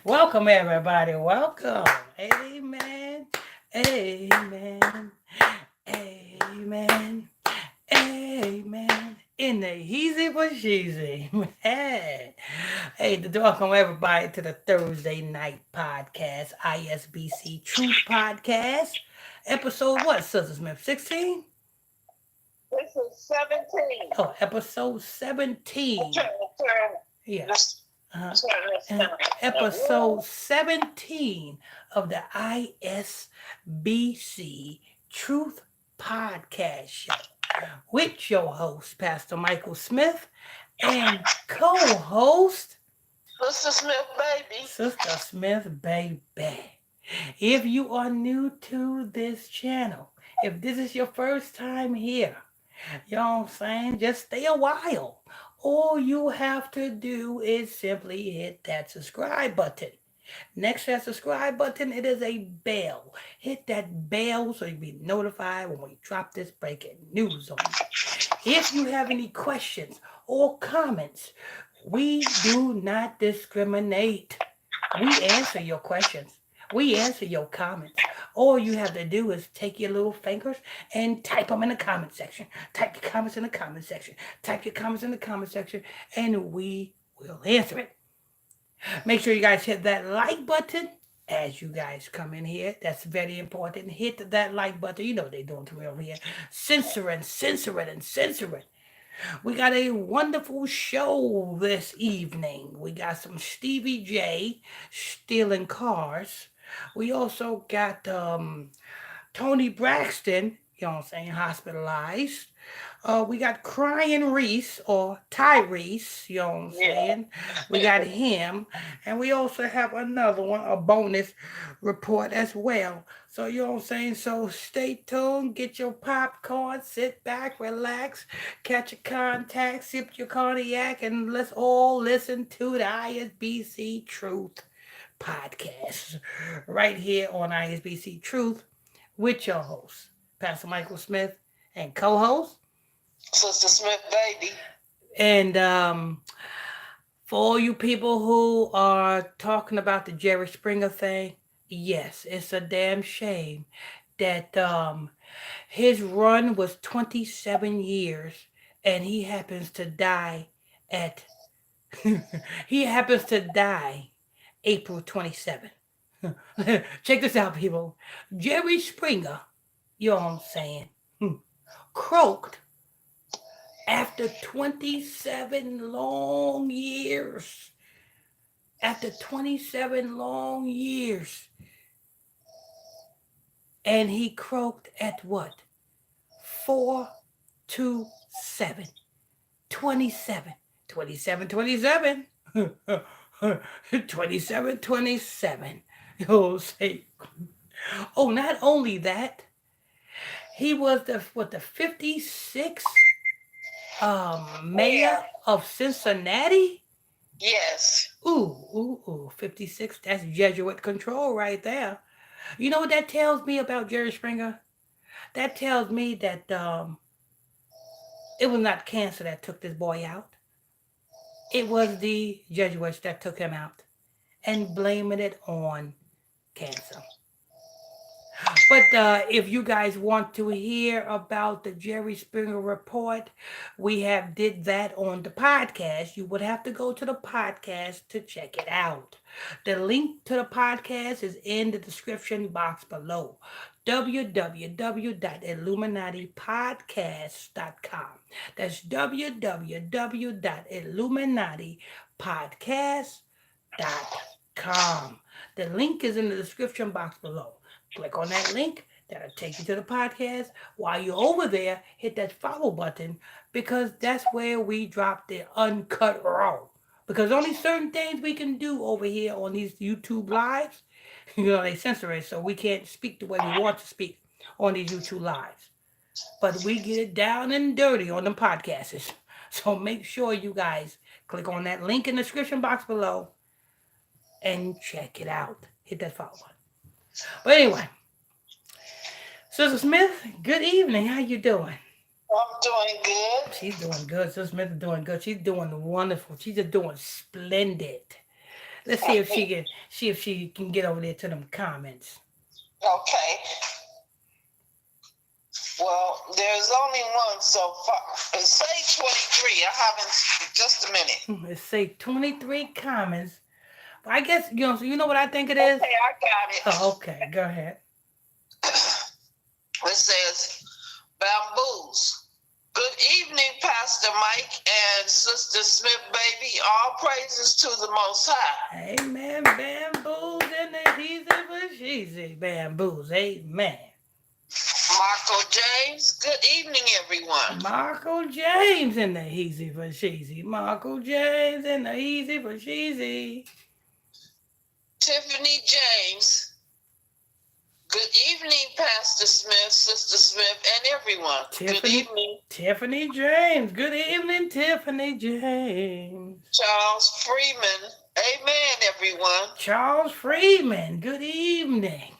Welcome, everybody. Welcome. Amen. Amen. Amen. Amen. In the easy but cheesy. Hey, welcome everybody to the Thursday night podcast, ISBC Truth Podcast. Episode what, Sister Smith? 16? This is 17. Oh, episode I'm 17. trying to turn Yeah. this, Uh-huh. turn this down. Episode 17 of the ISBC Truth Podcast Show with your host, Pastor Michael Smith, and co-host, Sister Smith, baby. Sister Smith, baby. If you are new to this channel, if this is your first time here, you know what I'm saying? Just stay a while. All you have to do is simply hit that subscribe button. Next to that subscribe button, it is a bell. Hit that bell so you'll be notified when we drop this breaking news on you. If you have any questions or comments, we do not discriminate. We answer your questions. We answer your comments. All you have to do is take your little fingers and type them in the comment section. Type your comments in the comment section. Type your comments in the comment section, and we will answer it. Make sure you guys hit that like button as you guys come in here. That's very important. Hit that like button. You know what they're doing to me over here. Censoring, censoring, and censoring. We got a wonderful show this evening. We got some Stevie J stealing cars. We also got Toni Braxton, you know what I'm saying, hospitalized. We got Crying Reese or Tyrese, you know what I'm saying. We got him. And we also have another one, a bonus report as well. So, you know what I'm saying? So stay tuned, get your popcorn, sit back, relax, catch your contact, sip your cognac, and let's all listen to the ISBC Truth podcast right here on ISBC Truth with your host, Pastor Michael Smith, and co-host, Sister Smith, baby. and for all you people who are talking about the Jerry Springer thing, yes, it's a damn shame that his run was 27 years and he happens to die at he happens to die April 27th. Check this out, people. Jerry Springer, you know what I'm saying, croaked after 27 long years. After 27 long years. And he croaked at what? 427. 27. 27, 27. 27, 27. You'll say. Oh, not only that, he was the 56th mayor of Cincinnati. Yes. Ooh, 56. That's Jesuit control right there. You know what that tells me about Jerry Springer? That tells me that it was not cancer that took this boy out. It was the Jesuits that took him out and blaming it on cancer. But if you guys want to hear about the Jerry Springer report, we have did that on the podcast. You would have to go to the podcast to check it out. The link to the podcast is in the description box below. www.illuminatipodcast.com. That's www.illuminatipodcast.com. The link is in the description box below. Click on that link. That'll take you to the podcast. While you're over there, hit that follow button because that's where we drop the uncut raw. Because only certain things we can do over here on these YouTube lives, they censor it, so we can't speak the way we want to speak on these YouTube lives. But we get it down and dirty on the podcasts. So make sure you guys click on that link in the description box below and check it out. Hit that follow button. But anyway, Sister Smith, good evening. How you doing? I'm doing good. She's doing good. Sister Smith is doing good. She's doing wonderful. She's just doing splendid. Let's see if she can get over there to them comments. Okay. Well, there's only one so far. Say 23. I haven't. Just a minute. Let's say 23 comments. I guess you know what I think it is? Okay, I Oh, got okay. Go ahead. it. It says, bamboos. Good evening, Pastor Mike and Sister Smith, baby. All praises to the Most High. Amen. Bamboos and the heezy for sheezy. Bamboos. Amen. Marco James. Good evening, everyone. Marco James and the heezy for sheezy. Marco James and the heezy for sheezy. Tiffany James. Good evening, Pastor Smith, Sister Smith, and everyone. Good evening. Tiffany James. Good evening, Tiffany James. Charles Freeman. Amen, everyone. Charles Freeman. Good evening.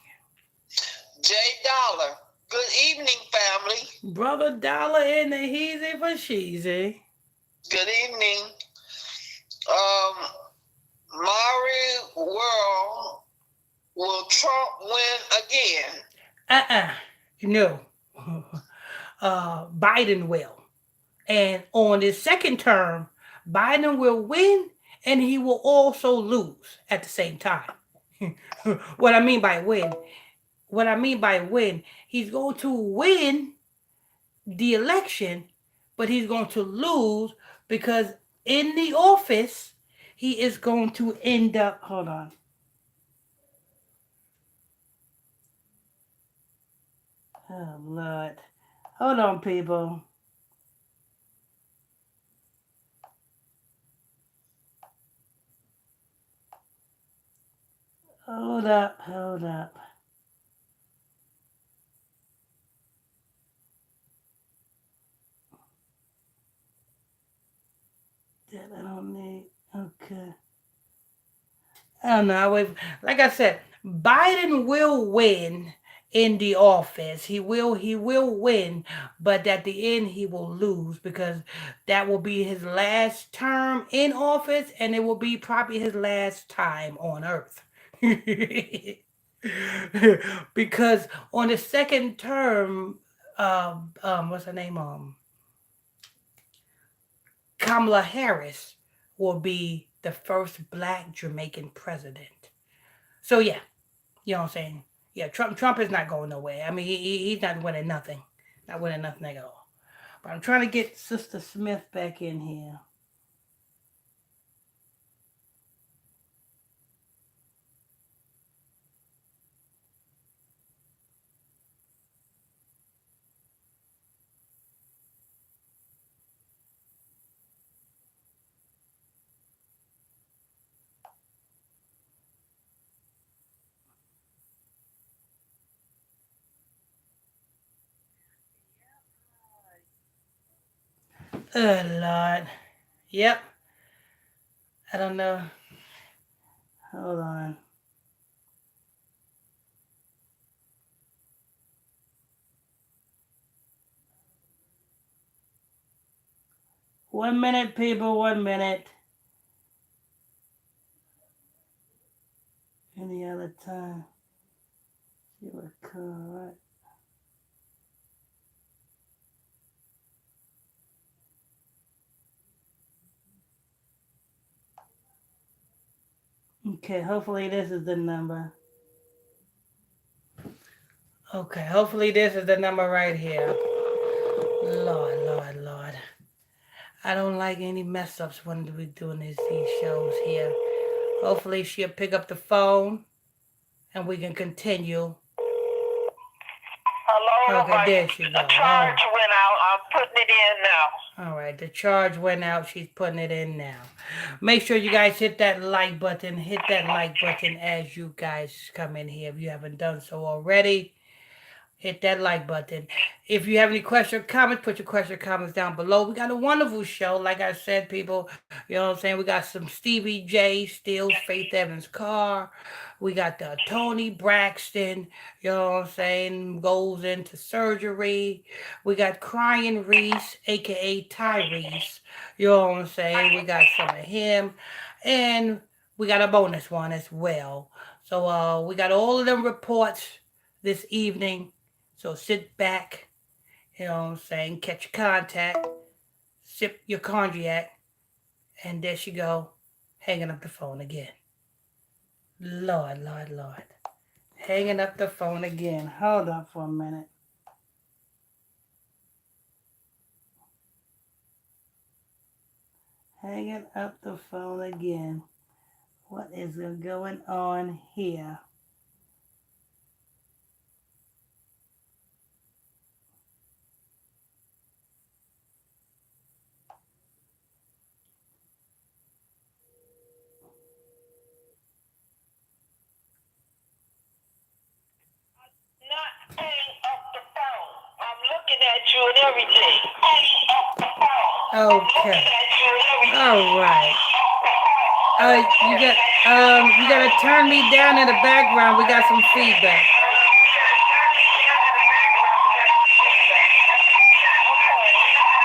Jay Dollar. Good evening, family. Brother Dollar and the heezy for sheezy. Good evening. Mari World. Will Trump win again? No. Biden will. And on his second term, Biden will win and he will also lose at the same time. What I mean by win, he's going to win the election, but he's going to lose because in the office, he is going to end up. Hold on. Oh, Lord. Hold on, people. Hold up, hold up. That I don't need. Okay. I don't know. Like I said, Biden will win in the office. He will win, but at the end he will lose because that will be his last term in office and it will be probably his last time on earth. Because on the second term, what's her name? Kamala Harris will be the first black Jamaican president. So yeah, you know what I'm saying? Yeah, Trump is not going nowhere. I mean, he's not winning nothing. Not winning nothing at all. But I'm trying to get Sister Smith back in here. Oh Lord. Yep. I don't know. Hold on. 1 minute, people. 1 minute. Any other time? She would call, right? Okay, hopefully this is the number. Okay, hopefully this is the number right here. Lord, Lord, Lord. I don't like any mess ups when we're doing these shows here. Hopefully she'll pick up the phone and we can continue. Hello, Okay, there she goes. the charge went out. I'm putting it in now. All right, the charge went out. She's putting it in now. Make sure you guys hit that like button. Hit that like button as you guys come in here if you haven't done so already. Hit that like button. If you have any questions or comments, put your questions or comments down below. We got a wonderful show. Like I said, people, you know what I'm saying? We got some Stevie J steals Faith Evans' car. We got the Toni Braxton, you know what I'm saying, goes into surgery. We got Crying Reese, aka Tyrese, you know what I'm saying? We got some of him. And we got a bonus one as well. So we got all of them reports this evening. So sit back, you know what I'm saying, catch your contact, sip your cognac, and there she go, hanging up the phone again. Lord, Lord, Lord. Hanging up the phone again. Hold on for a minute. Hanging up the phone again. What is going on here? Not hang up the phone. I'm looking at you and everything. Hang up the phone. Okay. All right. You gotta turn me down in the background. We got some feedback.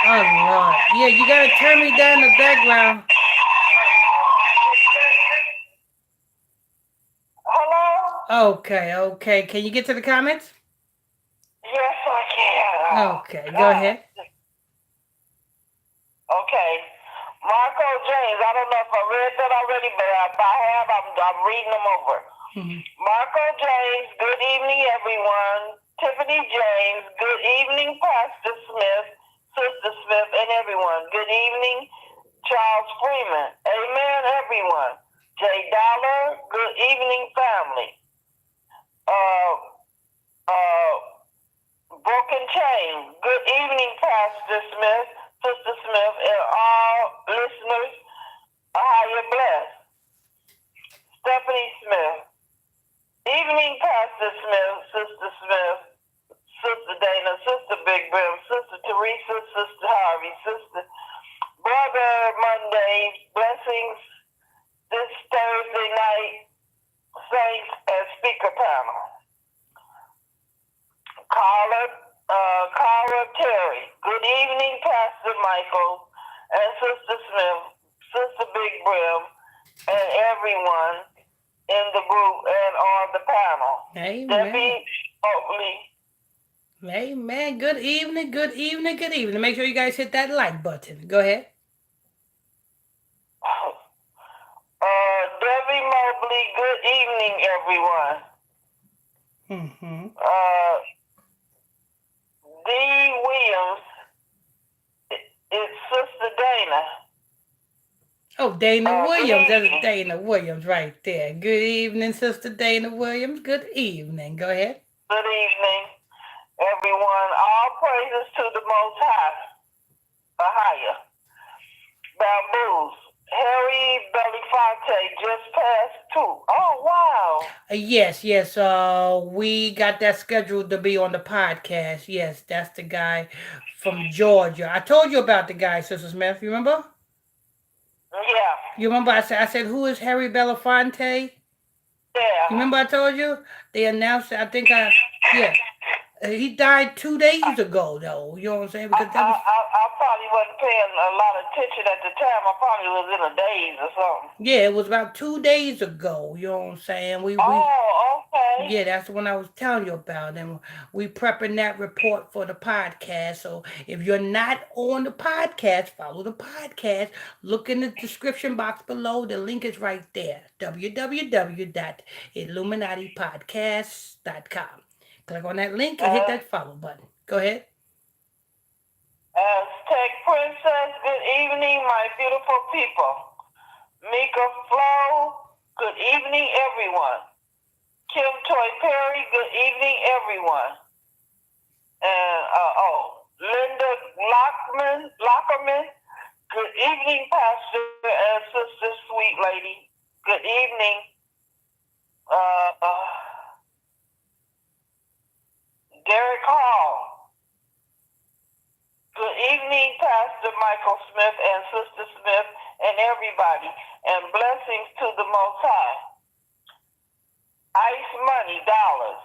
Oh Lord. Yeah, you gotta turn me down in the background. Hello? Okay. Can you get to the comments? Yes, I can. Okay, go ahead. Okay. Marco James, I don't know if I read that already, but if I have, I'm reading them over. Mm-hmm. Marco James, good evening, everyone. Tiffany James, good evening, Pastor Smith, Sister Smith, and everyone. Good evening, Charles Freeman. Amen, everyone. Jay Dollar, good evening, family. Broken Chain, good evening, Pastor Smith, Sister Smith, and all listeners. How you're blessed. Stephanie Smith, evening, Pastor Smith, Sister Smith, Sister Dana, Sister Big Brim, Sister Teresa, Sister Harvey, Sister Brother Monday, blessings this Thursday night, Saints and Speaker Panel. Carla Terry, good evening, Pastor Michael and Sister Smith, Sister Big Brim, and everyone in the group and on the panel. Amen. Debbie Oakley. Amen. Good evening. Make sure you guys hit that like button. Go ahead. Debbie Mobley, good evening, everyone. Mm-hmm. D. Williams, it's Sister Dana. Oh, Dana Williams. That's Dana Williams right there. Good evening, Sister Dana Williams. Good evening. Go ahead. Good evening, everyone. All praises to the Most High, higher. Bamboos. Harry Belafonte just passed too. Oh, wow. Yes. We got that scheduled to be on the podcast. Yes, that's the guy from Georgia. I told you about the guy, Sister Smith. You remember? Yeah. You remember I said, who is Harry Belafonte? Yeah. You remember I told you? They announced it. Yeah. He died 2 days ago, though. You know what I'm saying? Because that was... I probably wasn't paying a lot of attention at the time. I probably was in a daze or something. Yeah, it was about 2 days ago. You know what I'm saying? Okay. Yeah, that's the one I was telling you about. And we prepping that report for the podcast. So if you're not on the podcast, follow the podcast. Look in the description box below. The link is right there. www.illuminatipodcast.com. Click on that link and hit that follow button. Go ahead. Aztec Princess, good evening, my beautiful people. Mika Flo, good evening, everyone. Kim Toy Perry, good evening, everyone. And, Linda Lockerman, good evening, Pastor and Sister Sweet Lady. Good evening. Derek Hall. Good evening, Pastor Michael Smith and Sister Smith and everybody, and blessings to the Most High. Ice Money, dollars.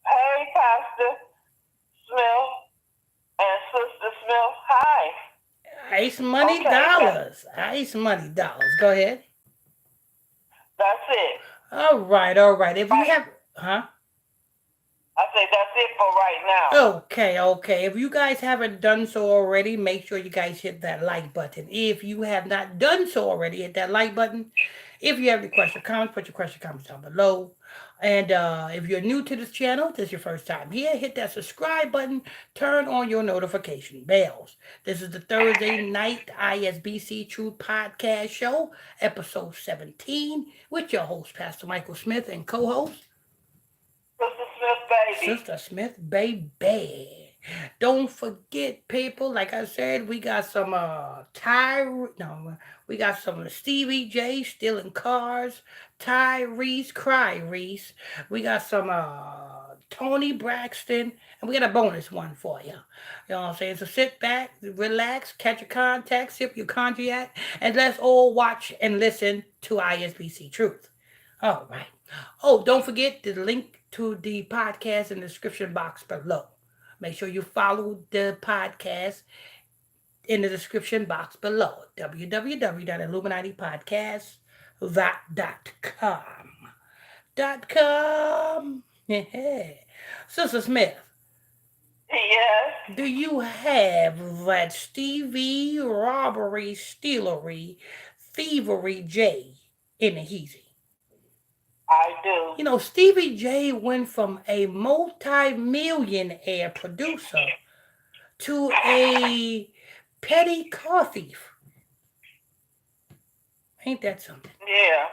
Hey, Pastor Smith and Sister Smith, hi. Ice Money, dollars. Ice Money, dollars. Go ahead. That's it. All right, all right. If you Right. have, huh? I say that's it for right now. Okay, okay. If you guys haven't done so already, make sure you guys hit that like button. If you have not done so already, hit that like button. If you have any question or comments, put your question or comments down below. And if you're new to this channel, this is your first time here, hit that subscribe button, turn on your notification bells. This is the Thursday night ISBC Truth Podcast Show, episode 17, with your host, Pastor Michael Smith, and co-host, Sister Smith, baby. Sister Smith, baby. Don't forget, people. Like I said, we got some we got some Stevie J stealing cars. Tyrese, cry Reese. We got some Toni Braxton, and we got a bonus one for you. You know what I'm saying? So sit back, relax, catch your contact, sip your cognac, and let's all watch and listen to ISBC Truth. All right. Oh, don't forget the link to the podcast in the description box below. Make sure you follow the podcast in the description box below. www.illuminatipodcast.com. .com. Yeah. Sister Smith, Yes, do you have that Stevie robbery, stealery, thievery J in the heezy? I do. You know, Stevie J went from a multi-millionaire producer to a petty car thief. Ain't that something? Yeah.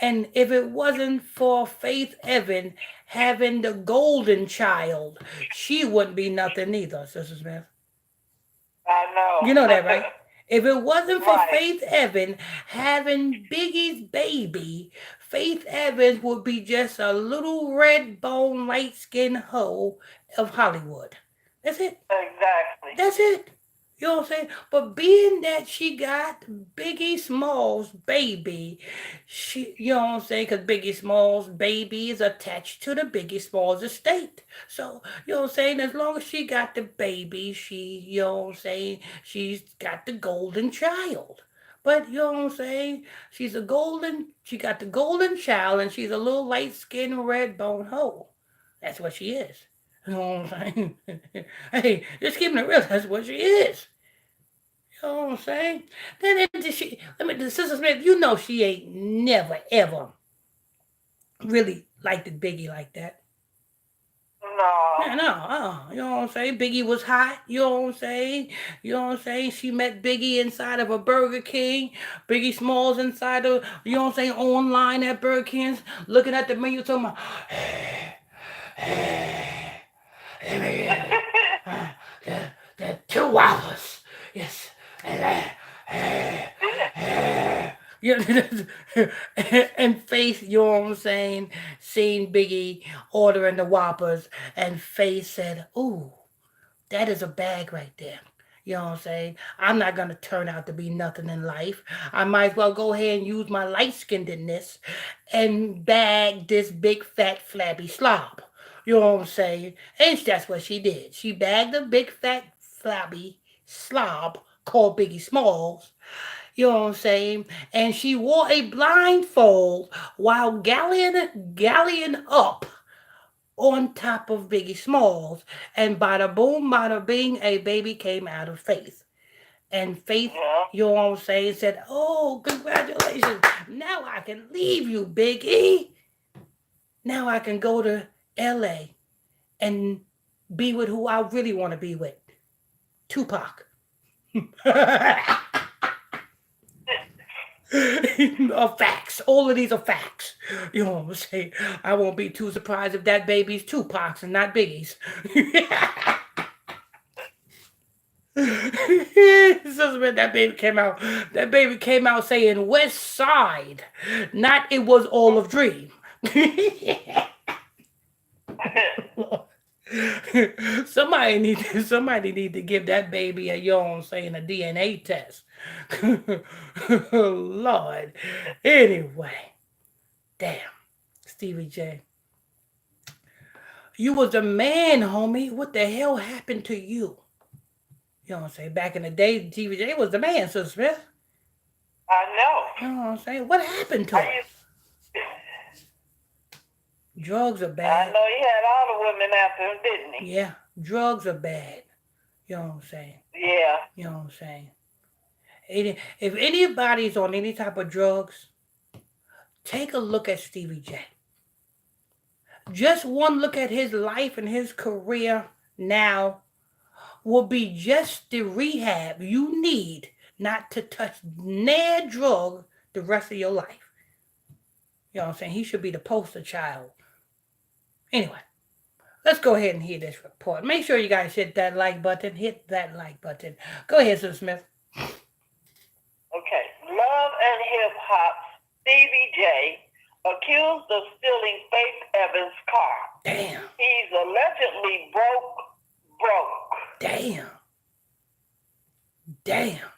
And if it wasn't for Faith Evan having the golden child, she wouldn't be nothing either, Sister Smith. I know. You know that, right? If it wasn't for Right. Faith Evans having Biggie's baby, Faith Evans would be just a little red bone, light skinned hoe of Hollywood. That's it. Exactly. That's it. You know what I'm saying? But being that she got Biggie Smalls' baby, you know what I'm saying? Because Biggie Smalls' baby is attached to the Biggie Smalls estate. So, you know what I'm saying? As long as she got the baby, you know what I'm saying? She's got the golden child. But, you know what I'm saying? She got the golden child, and she's a little light skinned red bone hoe. That's what she is. You know what I'm saying? Hey, just keeping it real, that's what she is. You know what I'm saying? Sister Smith, you know she ain't never ever really liked the Biggie like that. No. Yeah, no, you know what I'm saying? Biggie was hot, you know what I'm saying? You know what I'm saying? She met Biggie inside of a Burger King. Biggie Smalls inside of, you know what I'm saying, online at Burger King's, looking at the menu, talking about, the 2 hours. Yes. And Faith, you know what I'm saying, seen Biggie ordering the Whoppers, and Faith said, "Ooh, that is a bag right there." You know what I'm saying? I'm not gonna turn out to be nothing in life. I might as well go ahead and use my light skinnedness and bag this big fat flabby slob. You know what I'm saying? And that's what she did. She bagged a big fat flabby slob called Biggie Smalls. You know what I'm saying? And she wore a blindfold while galleon up on top of Biggie Smalls. And bada boom, bada bing, a baby came out of Faith. And Faith, Yeah. you know what I'm saying, said, "Oh, congratulations. Now I can leave you, Biggie. Now I can go to LA and be with who I really want to be with. Tupac." Facts. All of these are facts. You know what I'm saying? I won't be too surprised if that baby's Tupac's and not Biggie's. That baby came out. That baby came out saying West Side, not it was all of Dream. Somebody need to give that baby a, you know what I'm saying, a DNA test. Lord. Anyway, damn, Stevie J, you was a man, homie. What the hell happened to you? You know what I'm saying? Back in the day, Stevie J was the man, Sister Smith. I know. You know what I'm saying? What happened to him? Drugs are I bad. know he had all the women after him, didn't he? Yeah, drugs are bad. You know what I'm saying? Yeah. You know what I'm saying? If anybody's on any type of drugs, take a look at Stevie J. Just one look at his life and his career now will be just the rehab you need not to touch near drug the rest of your life. You know what I'm saying? He should be the poster child. Anyway, let's go ahead and hear this report. Make sure you guys hit that like button. Hit that like button. Go ahead, Sir Smith. Okay. Love and Hip Hop Stevie J accused of stealing Faith Evans' car. Damn. He's allegedly broke. Damn. Damn.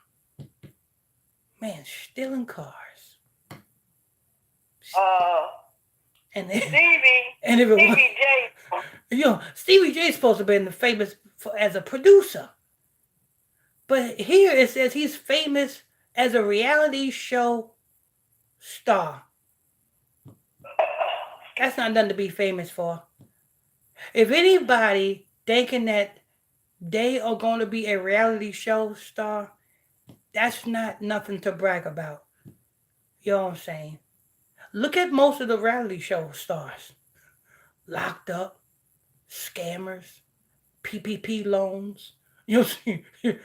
Man, stealing cars. And then, Stevie J. Stevie J is supposed to be famous as a producer. But here it says he's famous as a reality show star. That's not nothing to be famous for. If anybody thinking that they are going to be a reality show star, that's not nothing to brag about. You know what I'm saying? Look at most of the reality show stars. Locked up, scammers, PPP loans. You know,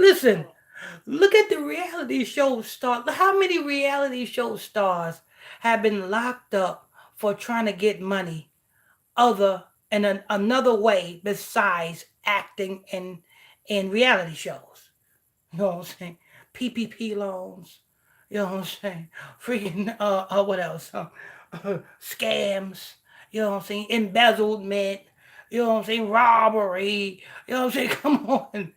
listen, look at the reality show stars. How many reality show stars have been locked up for trying to get money other and another way besides acting in reality shows? You know what I'm saying? PPP loans. You know what I'm saying? Freaking what else? Scams. You know what I'm saying? Embezzlement. You know what I'm saying? Robbery. You know what I'm saying? Come on.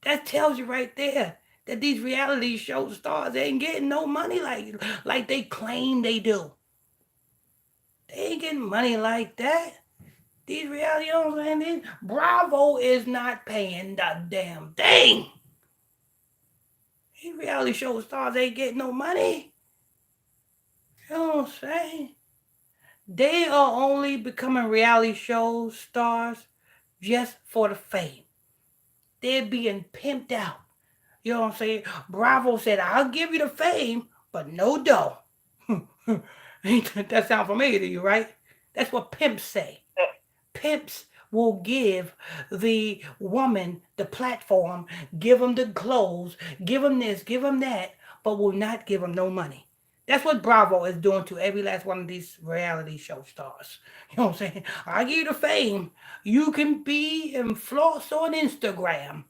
That tells you right there that these reality show stars ain't getting no money like they claim they do. They ain't getting money like that. These reality, you know what I'm saying? Bravo is not paying the damn thing. These reality show stars ain't getting no money. You know what I'm saying? They are only becoming reality show stars just for the fame. They're being pimped out. You know what I'm saying? Bravo said, I'll give you the fame, but no dough. That sound familiar to you, right? That's what pimps say. Pimps will give the woman the platform, give them the clothes, give them this, give them that, but will not give them no money. That's what Bravo is doing to every last one of these reality show stars. You know what I'm saying? I give you the fame. You can be and floss on Instagram.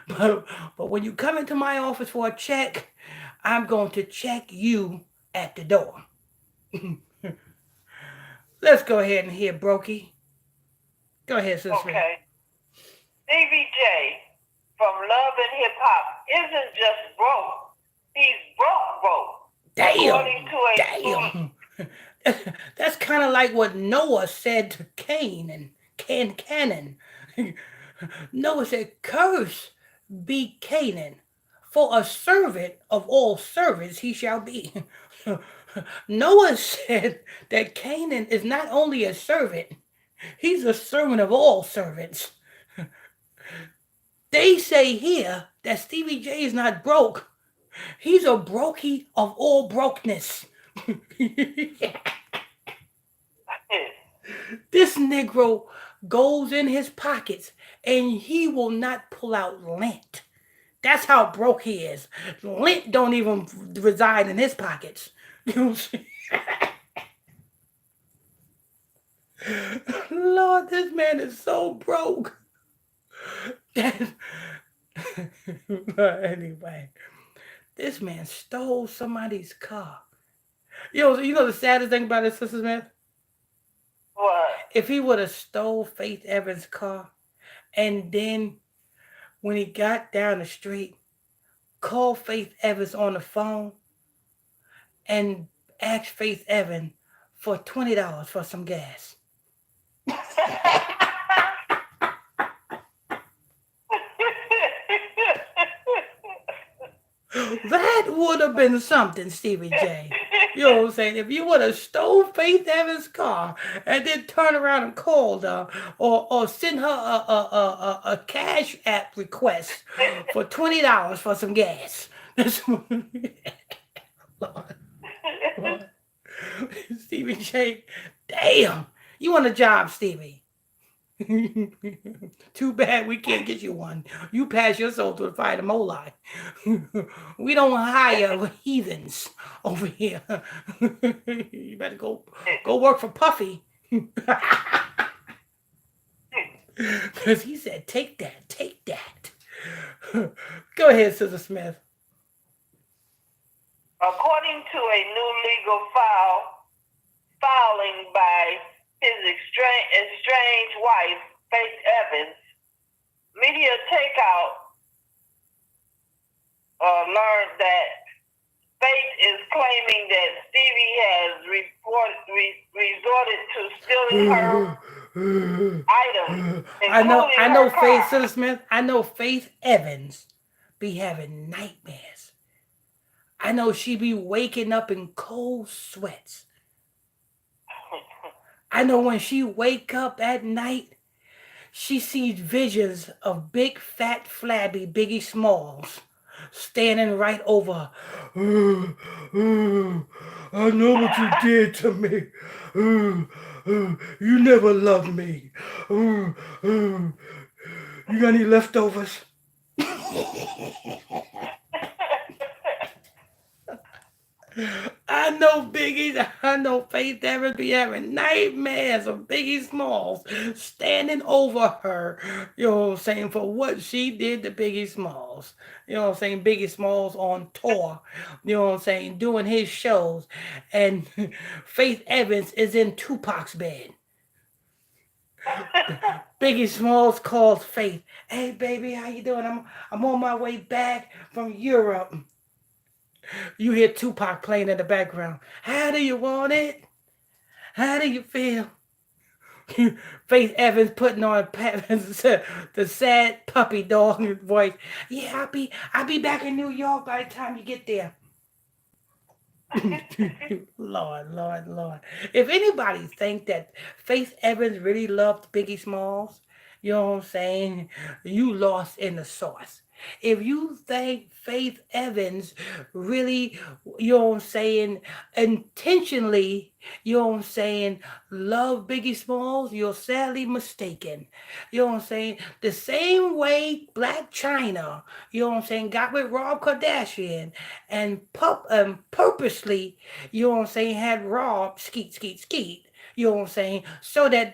but when you come into my office for a check, I'm going to check you at the door. Let's go ahead and hear Brokey. Go ahead, sister. Okay. Stevie J from Love and Hip Hop isn't just broke. He's broke. Damn. That's kind of like what Noah said to Cain and Canaan. Noah said, curse be Canaan, for a servant of all servants he shall be. Noah said that Canaan is not only a servant, he's a servant of all servants. They say here that Stevie J is not broke. He's a brokey of all brokenness. This Negro goes in his pockets and he will not pull out lint. That's how broke he is. Lint don't even reside in his pockets. You know what I'm saying? Lord, this man is so broke. Anyway, this man stole somebody's car. You know the saddest thing about this, Sister Smith? What? If he would have stole Faith Evans' car and then when he got down the street, called Faith Evans on the phone and asked Faith Evans for $20 for some gas. That That would have been something, Stevie J. You know what I'm saying? If you would have stole Faith Evans' car and then turn around and called her or send her a cash app request for $20 for some gas. Lord, Lord. Stevie J, damn. You want a job, Stevie? Too bad we can't get you one. You pass your soul to the fire to Molee. We don't hire heathens over here. You better go work for Puffy. Because he said, take that, take that. Go ahead, Sister Smith. According to a new legal filing by his estranged wife, Faith Evans, Media Takeout learned that Faith is claiming that Stevie has resorted to stealing her items. I know Faith, Sister Smith, I know Faith Evans be having nightmares. I know she be waking up in cold sweats. I know when she wake up at night, she sees visions of big, fat, flabby Biggie Smalls standing right over her. I know what you did to me. You never loved me. You got any leftovers? I know Faith Evans be having nightmares of Biggie Smalls standing over her, you know what I'm saying, for what she did to Biggie Smalls. You know what I'm saying? Biggie Smalls on tour, you know what I'm saying, doing his shows. And Faith Evans is in Tupac's bed. Biggie Smalls calls Faith. Hey baby, how you doing? I'm on my way back from Europe. You hear Tupac playing in the background. How do you want it? How do you feel? Faith Evans putting on the sad puppy dog voice. Yeah, I'll be back in New York by the time you get there. Lord. If anybody think that Faith Evans really loved Biggie Smalls, you know what I'm saying? You lost in the sauce. If you think Faith Evans really, you know what I'm saying, intentionally, you know what I'm saying, love Biggie Smalls, you're sadly mistaken. You know what I'm saying? The same way Black China, you know what I'm saying, got with Rob Kardashian and purposely, you know what I'm saying, had Rob skeet. You know what I'm saying? So that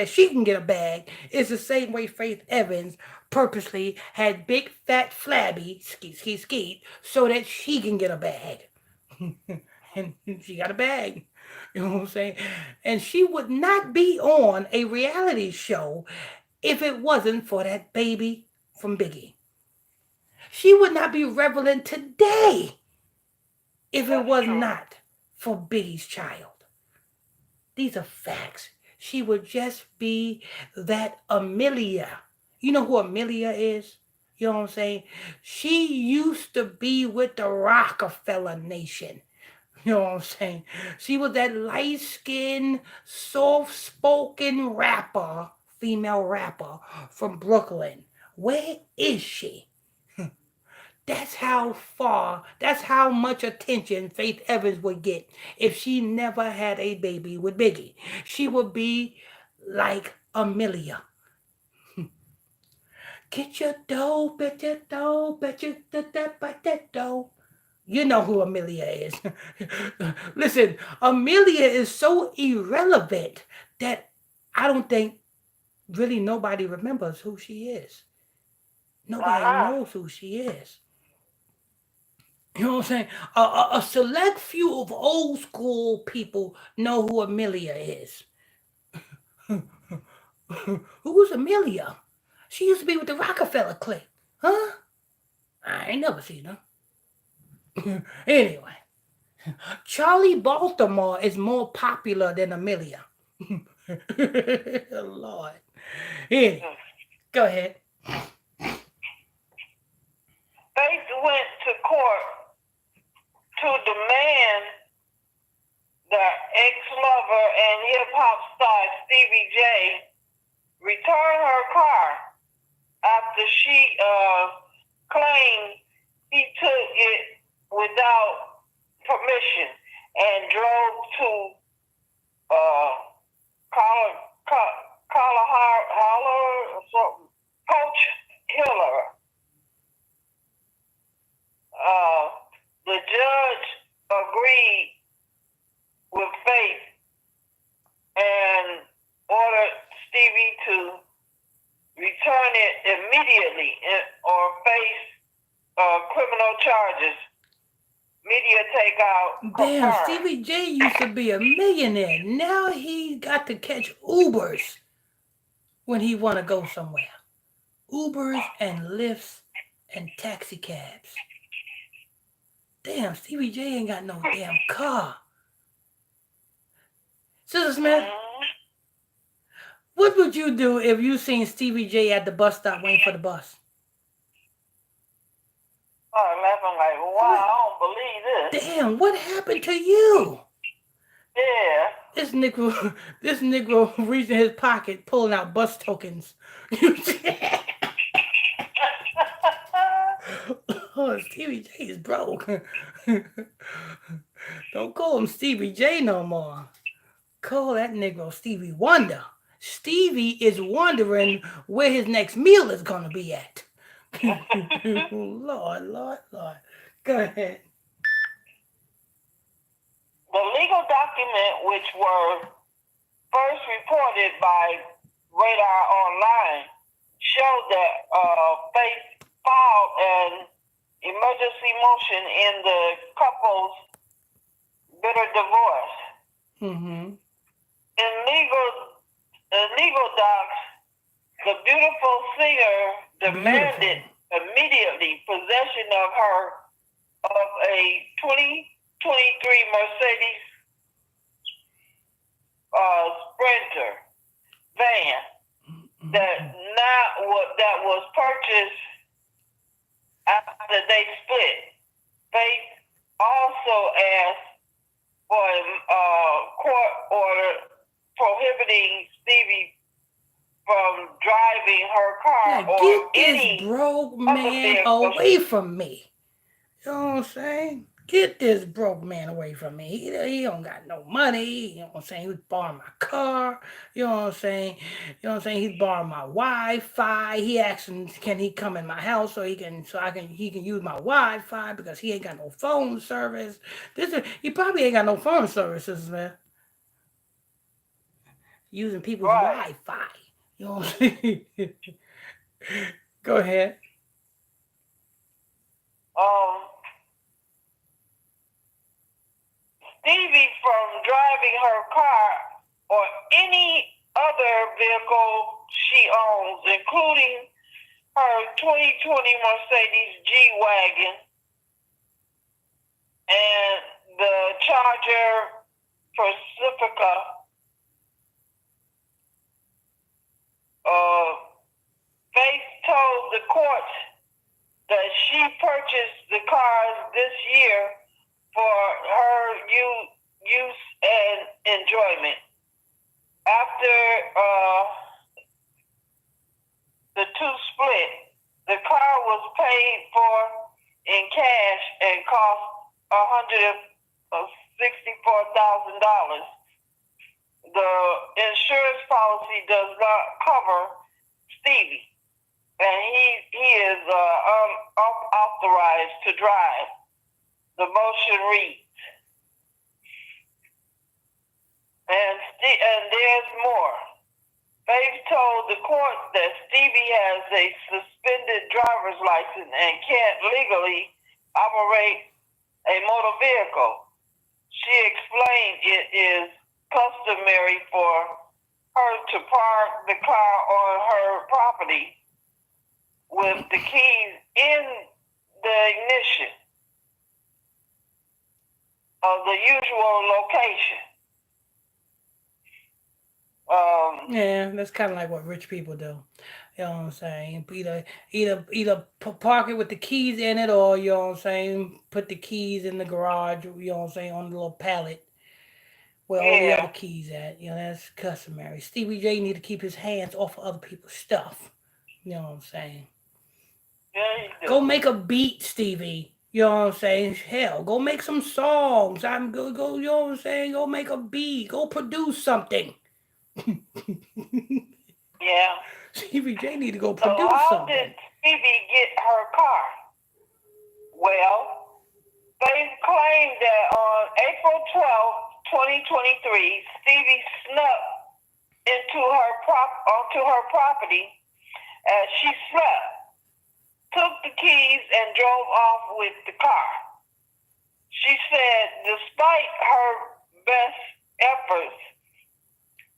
she can get a bag. It's the same way Faith Evans purposely had big fat flabby skeet so that she can get a bag. And she got a bag. You know what I'm saying? And she would not be on a reality show if it wasn't for that baby from Biggie. She would not be relevant today if it was not for Biggie's child. These are facts. She would just be that Amelia. You know who Amelia is? You know what I'm saying? She used to be with the Rockefeller Nation. You know what I'm saying? She was that light-skinned, soft-spoken rapper, female rapper from Brooklyn. Where is she? That's how much attention Faith Evans would get if she never had a baby with Biggie. She would be like Amelia. Get your dough, bet your dough, bet that dough. You know who Amelia is. Listen, Amelia is so irrelevant that I don't think really nobody remembers who she is. Nobody knows who she is. You know what I'm saying? A select few of old school people know who Amelia is. Who's Amelia? She used to be with the Rockefeller clique. Huh? I ain't never seen her. Anyway, Charlie Baltimore is more popular than Amelia. Lord. Anyway, go ahead. Faith went to court to demand the ex-lover and hip-hop star Stevie J return her car after she claimed he took it without permission and drove to Coach Hiller. The judge agreed with Faith and ordered Stevie to return it immediately or face criminal charges. Media takeout. Damn, confirmed. Stevie J used to be a millionaire. Now he got to catch Ubers when he want to go somewhere. Ubers and Lyfts and taxi cabs. Damn, Stevie J ain't got no damn car. Sister Smith, what would you do if you seen Stevie J at the bus stop waiting for the bus? I'm laughing like, wow, I don't believe this. Damn, what happened to you? Yeah. This Negro reached in his pocket, pulling out bus tokens. Oh, Stevie J is broke. Don't call him Stevie J no more. Call that Negro Stevie Wonder. Stevie is wondering where his next meal is gonna be at. Lord. Go ahead. The legal document, which were first reported by Radar Online, showed that Faith filed an emergency motion in the couple's bitter divorce. Mm-hmm. In legal docs, the beautiful singer demanded immediately possession of a 2023 Mercedes Sprinter van that was purchased after they split. Faith also asked for a court order prohibiting Stevie from driving her car Now, or get any this broke other man vehicle. away from me. You know what I'm saying? Get this broke man away from me. He don't got no money. You know what I'm saying? He's borrowing my car. You know what I'm saying? He's borrowing my Wi-Fi. He asking, can he come in my house he can use my Wi-Fi because he ain't got no phone service. He probably ain't got no phone services, man. Using people's Wi-Fi. You know what I'm saying? Go ahead. Stevie from driving her car or any other vehicle she owns, including her 2020 Mercedes G-Wagon and the Charger Pacifica. Faith told the court that she purchased the cars this year for her use and enjoyment. After the two split, the car was paid for in cash and cost $164,000. The insurance policy does not cover Stevie, and he is unauthorized to drive. The motion reads, and there's more. Faith told the court that Stevie has a suspended driver's license and can't legally operate a motor vehicle. She explained it is customary for her to park the car on her property with the keys in the ignition of the usual location. Yeah, that's kind of like what rich people do. You know what I'm saying? Either park it with the keys in it, or you know what I'm saying, put the keys in the garage. You know what I'm saying, on the little pallet where all the other Yeah. keys at. You know, that's customary. Stevie J need to keep his hands off of other people's stuff. You know what I'm saying? Yeah, you do. Go make a beat, Stevie. You know what I'm saying? Hell, go make some songs. I'm go. You know what I'm saying? Go make a beat. Go produce something. Yeah. Stevie J need to go So produce how did something. Stevie get her car? Well, they claimed that on April 12th, 2023, Stevie snuck onto her property as she slept, took the keys, and drove off with the car. She said despite her best efforts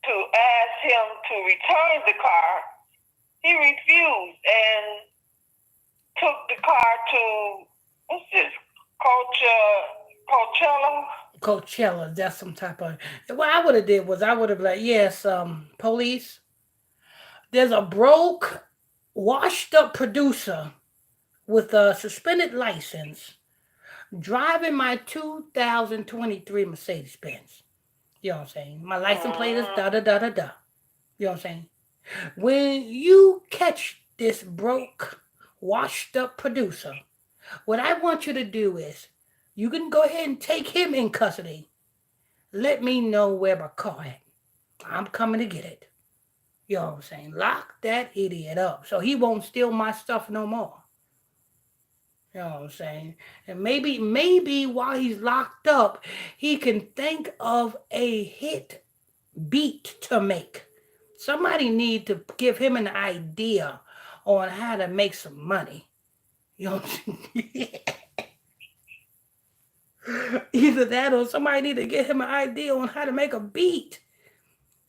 to ask him to return the car, he refused and took the car to, what's this, Coachella? Coachella, that's some type of. What I would have did was I would have like, yes, police. There's a broke, washed up producer with a suspended license driving my 2023 Mercedes Benz. You know what I'm saying? My license plate is da Mm-hmm. da da da da. You know what I'm saying? When you catch this broke, washed up producer, what I want you to do is you can go ahead and take him in custody. Let me know where my car at. I'm coming to get it. You know what I'm saying? Lock that idiot up so he won't steal my stuff no more. You know what I'm saying? And maybe while he's locked up, he can think of a hit beat to make. Somebody need to give him an idea on how to make some money. You know what I'm saying? Either that or somebody need to give him an idea on how to make a beat.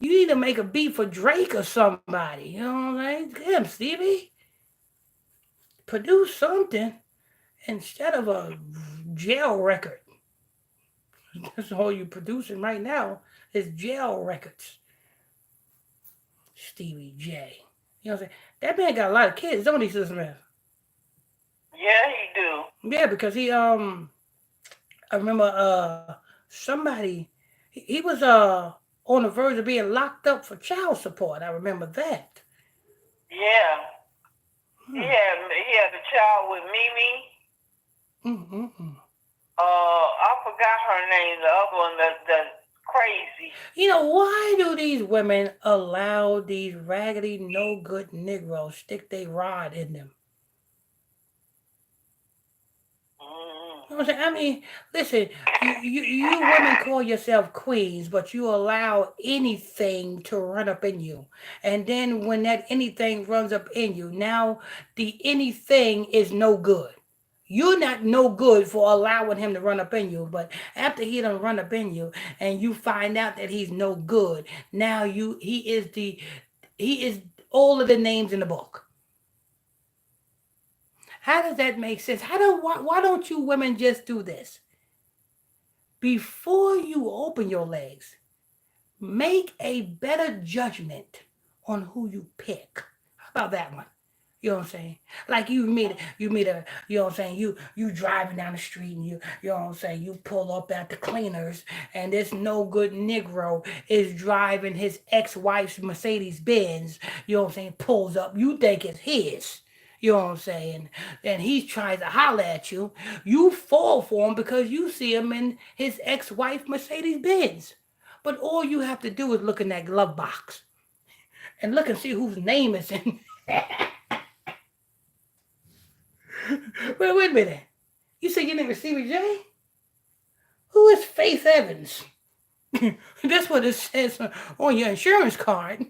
You need to make a beat for Drake or somebody. You know what I'm saying? Him, Stevie. Produce something instead of a jail record. That's all you're producing right now is jail records. Stevie J. You know what I'm saying? That man got a lot of kids, don't he, Sister Smith? Yeah, he do. Yeah, because I remember somebody he was on the verge of being locked up for child support. I remember that. Yeah. Hmm. He had a child with Mimi. Mm-hmm. I forgot her name. The other one that's crazy. You know, why do these women allow these raggedy, no good Negroes stick their rod in them? Mm-hmm. You know what I'm saying? I mean, listen, you women call yourself queens, but you allow anything to run up in you. And then when that anything runs up in you, now the anything is no good. You're not no good for allowing him to run up in you, but after he done run up in you and you find out that he's no good, now he is all of the names in the book. How does that make sense? Why don't you women just do this? Before you open your legs, make a better judgment on who you pick. How about that one? You know what I'm saying? Like you meet a you know what I'm saying, you driving down the street and you know what I'm saying, you pull up at the cleaners and this no good Negro is driving his ex-wife's Mercedes Benz, you know what I'm saying, pulls up, you think it's his. You know what I'm saying? And he's trying to holler at you. You fall for him because you see him in his ex-wife Mercedes Benz. But all you have to do is look in that glove box and look and see whose name is in. Wait a minute. You say your name is Stevie J? Who is Faith Evans? That's what it says on your insurance card.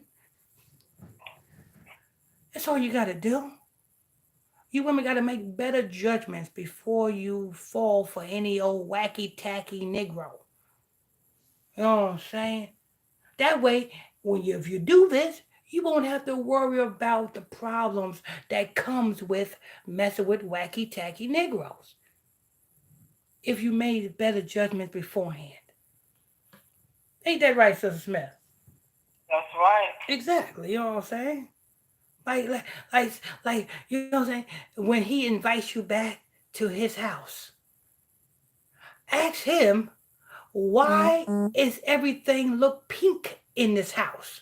That's all you got to do. You women got to make better judgments before you fall for any old wacky tacky Negro. You know what I'm saying? That way, if you do this, you won't have to worry about the problems that comes with messing with wacky tacky Negroes. If you made better judgments beforehand. Ain't that right, Sister Smith? That's right. Exactly. You know what I'm saying? Like, like, like, you know what I'm saying? When he invites you back to his house, ask him, why is everything look pink in this house?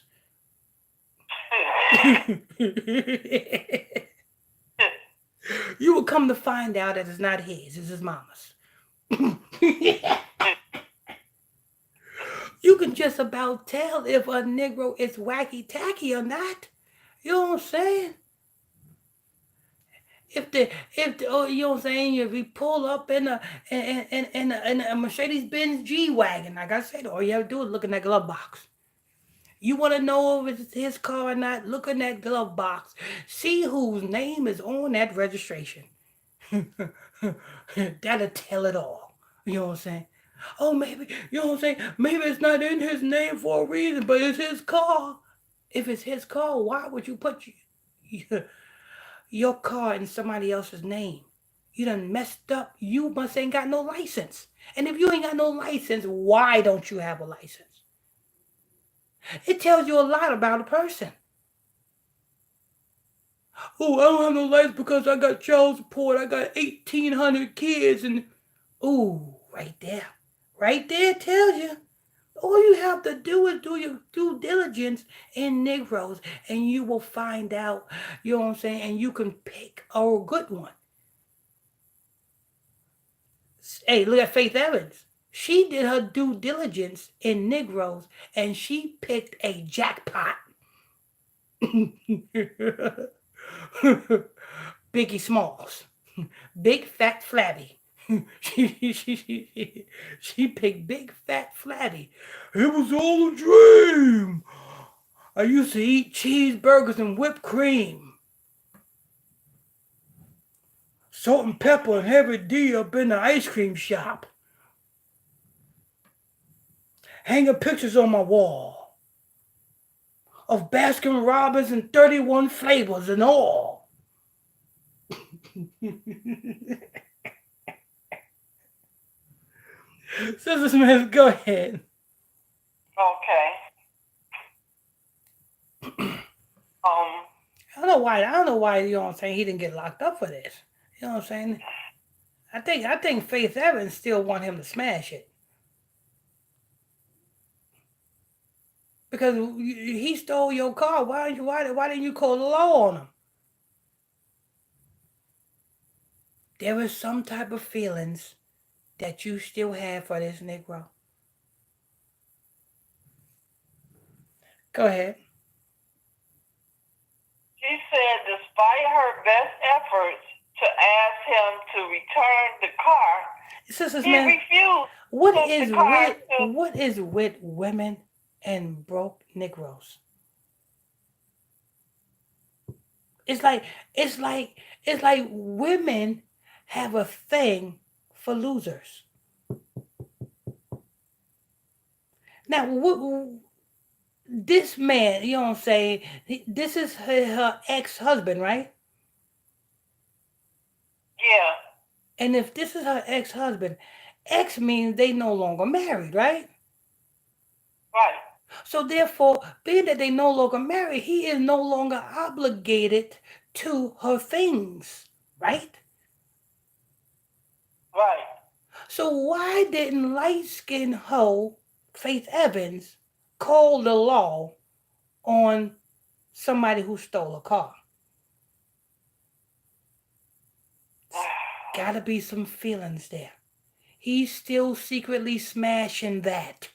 You will come to find out that it's not his, it's his mama's. You can just about tell if a Negro is wacky tacky or not. You know what I'm saying? If the you know what I'm saying, if we pull up in a Mercedes Benz G wagon, like I said, all you have to do is look in that glove box. You want to know if it's his car or not? Look in that glove box. See whose name is on that registration. That'll tell it all. You know what I'm saying? Oh, maybe, you know what I'm saying? Maybe it's not in his name for a reason, but it's his car. If it's his car, why would you put your car in somebody else's name? You done messed up. You must ain't got no license. And if you ain't got no license, why don't you have a license? It tells you a lot about a person. Oh, I don't have no license because I got child support. I got 1,800 kids. And, ooh, right there. Right there tells you. All you have to do is do your due diligence in Negroes, and you will find out, you know what I'm saying, and you can pick a good one. Hey, look at Faith Evans. She did her due diligence in Negroes, and she picked a jackpot. Biggie Smalls. Big Fat Flabby. She picked Big Fat Flabby. It was all a dream. I used to eat cheeseburgers and whipped cream. Salt and pepper and heavy D up in the ice cream shop. Hanging pictures on my wall of Baskin Robbins and 31 flavors and all. Sister Smith, go ahead. Okay. I don't know why, you know what I'm saying, he didn't get locked up for this. You know what I'm saying? I think Faith Evans still want him to smash it. Because he stole your car. Why didn't you call the law on him? There is some type of feelings that you still have for this Negro. Go ahead. She said despite her best efforts to ask him to return the car, Sisters, he man, refused. what is with women and broke Negroes? It's like women have a thing for losers. Now, this man, you know what I'm saying? This is her ex-husband, right? Yeah. And if this is her ex-husband, ex means they no longer married, right? Right. So therefore, being that they no longer married, he is no longer obligated to her things, right? Right. So why didn't light-skinned hoe Faith Evans call the law on somebody who stole a car? Gotta be some feelings there. He's still secretly smashing that.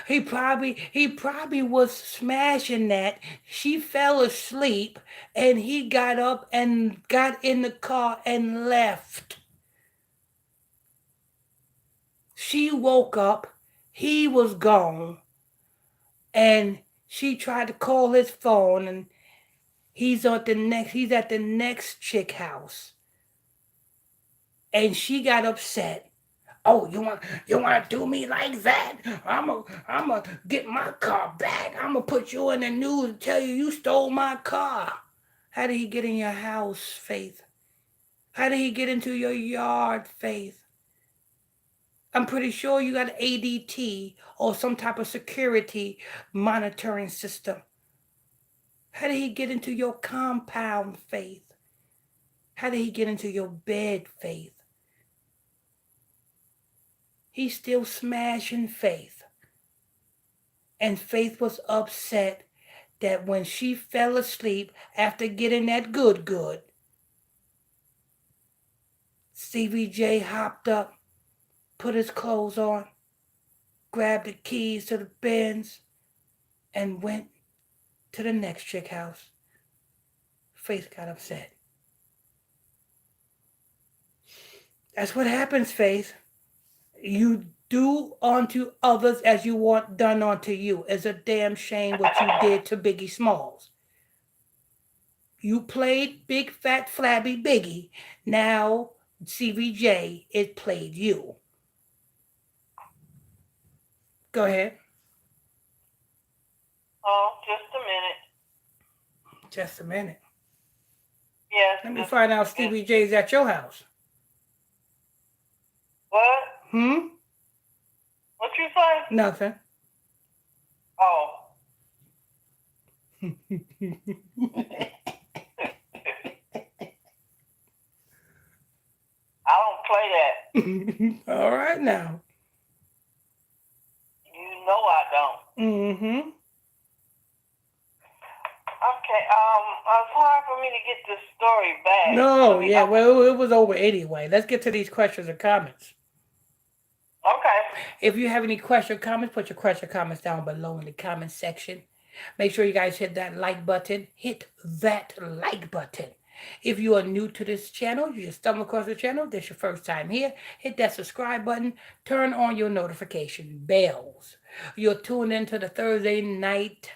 He probably was smashing that. She fell asleep and he got up and got in the car and left. She woke up, he was gone, and she tried to call his phone, and he's at the next chick house. And she got upset. Oh, you want to do me like that? I'm get my car back. I'm gonna put you in the news and tell you stole my car. How did he get in your house, Faith? How did he get into your yard, Faith? I'm pretty sure you got ADT or some type of security monitoring system. How did he get into your compound, Faith? How did he get into your bed, Faith? He's still smashing Faith. And Faith was upset that when she fell asleep after getting that good, Stevie J hopped up, put his clothes on, grabbed the keys to the Benz, and went to the next chick house. Faith got upset. That's what happens, Faith. You do unto others as you want done unto you. It's a damn shame what you did to Biggie Smalls. You played big, fat, flabby Biggie. Now, CVJ, it played you. Go ahead. Oh, just a minute. Just a minute. Yes. Let me find out Stevie J's at your house. What? What you say? Nothing. Oh. I don't play that. All right now. You know I don't. Mm-hmm. Okay, it's hard for me to get this story back. No, yeah, well, it was over anyway. Let's get to these questions and comments. Okay. If you have any question or comments, put your question or comments down below in the comment section. Make sure you guys hit that like button. Hit that like button. If you are new to this channel, you just stumble across the channel, this is your first time here, hit that subscribe button, turn on your notification bells. You're tuned into the Thursday night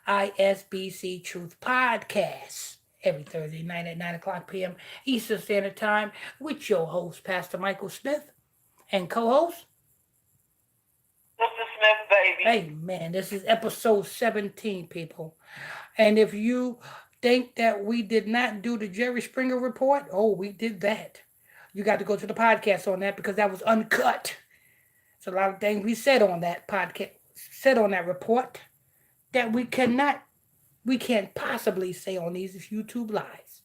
ISBC Truth Podcast every Thursday night at 9 o'clock p.m. Eastern Standard Time with your host, Pastor Michael Smith, and co-host, Sister Smith, baby. Hey, man, this is episode 17, people. And if you think that we did not do the Jerry Springer report, oh, we did that. You got to go to the podcast on that because that was uncut. It's a lot of things we said on that podcast, said on that report that we can't possibly say on these YouTube lives.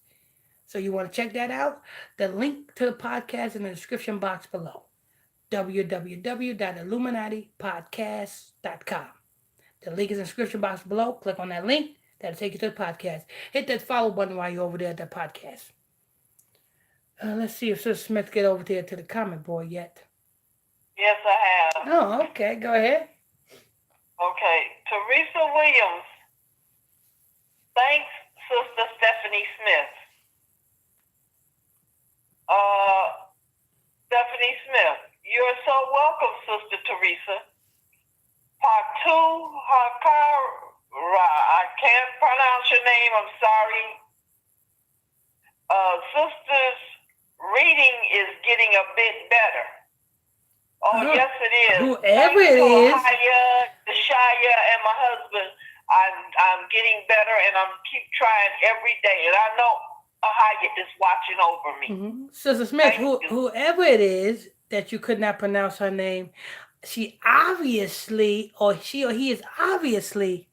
So you want to check that out? The link to the podcast in the description box below. www.illuminatipodcast.com. The link is in the description box below. Click on that link. That'll take you to the podcast. Hit that follow button while you're over there at the podcast. Let's see if Sister Smith get over there to the comment board yet. Yes, I have. Oh, okay. Go ahead. Okay. Teresa Williams. Thanks, Sister Stephanie Smith. Stephanie Smith. You're so welcome, Sister Teresa. Patu Hakara. I can't pronounce your name. I'm sorry. Sister's reading is getting a bit better. Oh, yes, it is. Whoever it is. Shaya, and my husband, I'm getting better, and I'm keep trying every day. And I know Ahaya is watching over me. Mm-hmm. Sister Smith, whoever it is that you could not pronounce her name, she obviously, or she or he is obviously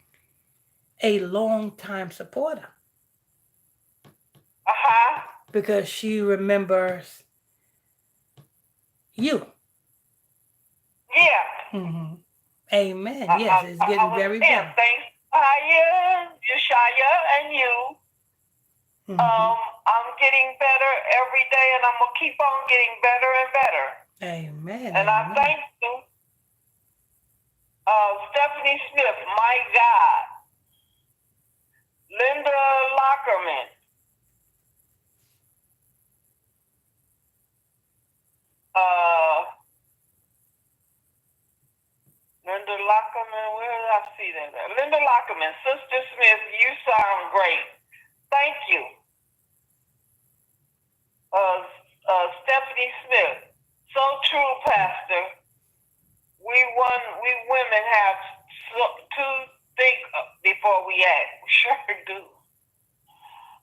a long-time supporter. Uh-huh. Because she remembers you. Yeah. Mm-hmm. Amen. Yes, it's getting very better. Thanks, Ahaya, Yeshaya, and you. Mm-hmm. I'm getting better every day, and I'm going to keep on getting better and better. Amen. And I thank you. Stephanie Smith, my God. Linda Lockerman. Linda Lockerman, where did I see that at? Linda Lockerman, Sister Smith, you sound great. Thank you. Stephanie Smith, so true, Pastor. We women have to think before we act. We sure do.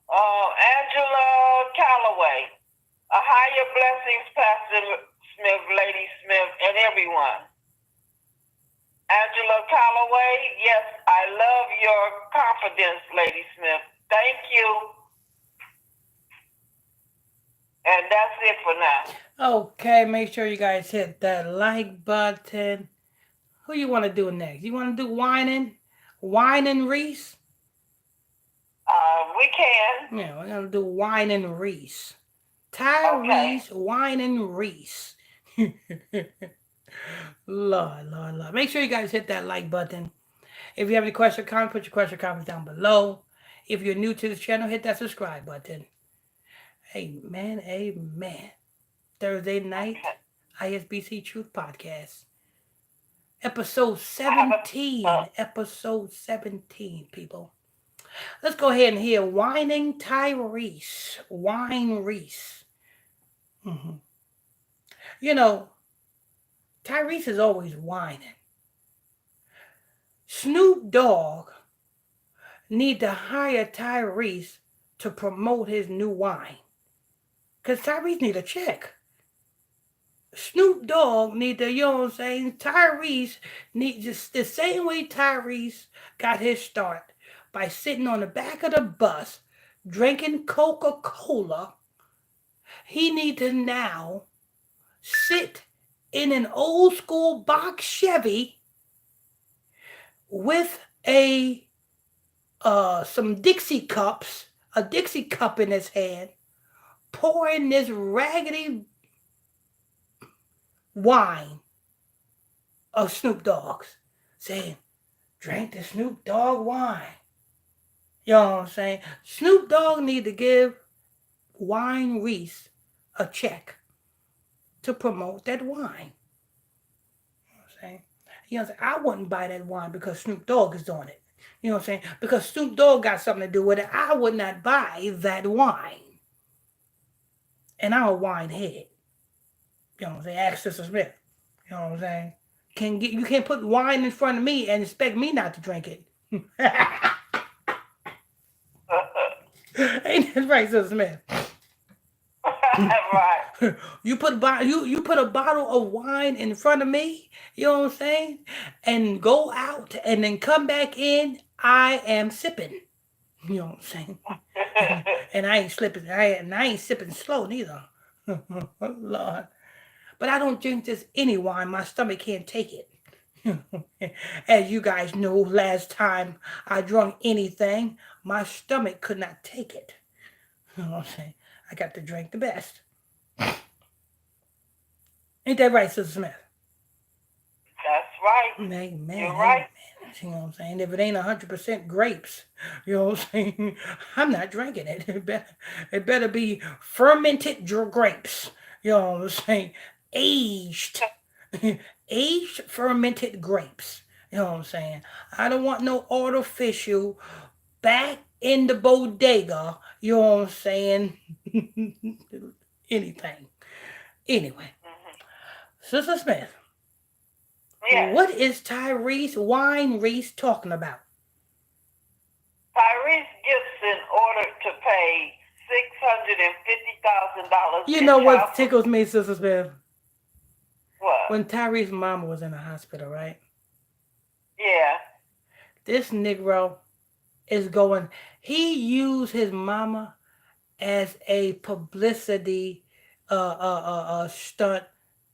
Angela Calloway, a higher blessings, Pastor Smith, Lady Smith, and everyone. Angela Calloway, yes, I love your confidence, Lady Smith. Thank you. And that's it for now. Okay, make sure you guys hit that like button. Who you want to do next? You want to do Whining Reese? We can. Yeah, we're gonna do Whining Reese. Tyrese Whining Reese. Lord. Make sure you guys hit that like button. If you have any question or comment, put your question or comments down below. If you're new to this channel, hit that subscribe button. Amen. Thursday night, ISBC Truth Podcast. Episode 17. Episode 17, people. Let's go ahead and hear Whining Tyrese. Whine Reese. You know, Tyrese is always whining. Snoop Dogg need to hire Tyrese to promote his new wine. Because Tyrese need a check. Snoop Dogg need to, you know what I'm saying? Tyrese need just the same way Tyrese got his start by sitting on the back of the bus drinking Coca-Cola. He need to now sit in an old school box Chevy with some Dixie cups, a Dixie cup in his hand, pouring this raggedy wine of Snoop Dogg's, saying, drink the Snoop Dogg wine. You know what I'm saying? Snoop Dogg need to give Wine Reese a check to promote that wine. You know what I'm saying? You know what I'm saying? I wouldn't buy that wine because Snoop Dogg is doing it. You know what I'm saying? Because Snoop Dogg got something to do with it. I would not buy that wine. And I'm a wine head. You know what I'm saying? Ask Sister Smith. You know what I'm saying? You can't put wine in front of me and expect me not to drink it. Ain't that right, Sister Smith? Right. You put a bottle of wine in front of me, you know what I'm saying? And go out and then come back in, I am sipping. You know what I'm saying? And I ain't slipping, I ain't sipping slow neither. Lord. But I don't drink just any wine. My stomach can't take it. As you guys know, last time I drank anything, my stomach could not take it. You know what I'm saying? I got to drink the best. Ain't that right, Sister Smith? That's right. Amen. You're right. You know what I'm saying? If it ain't 100% grapes, you know what I'm saying? I'm not drinking it. It better be fermented grapes. You know what I'm saying? Aged fermented grapes. You know what I'm saying? I don't want no artificial back in the bodega. You know what I'm saying? Anything. Anyway. Sister Smith. Yes. What is Tyrese Wine Reese talking about? Tyrese Gibson ordered to pay $650,000. You know what tickles me, Sister Smith? What? When Tyrese's mama was in the hospital, right? Yeah. This Negro is going, he used his mama as a publicity stunt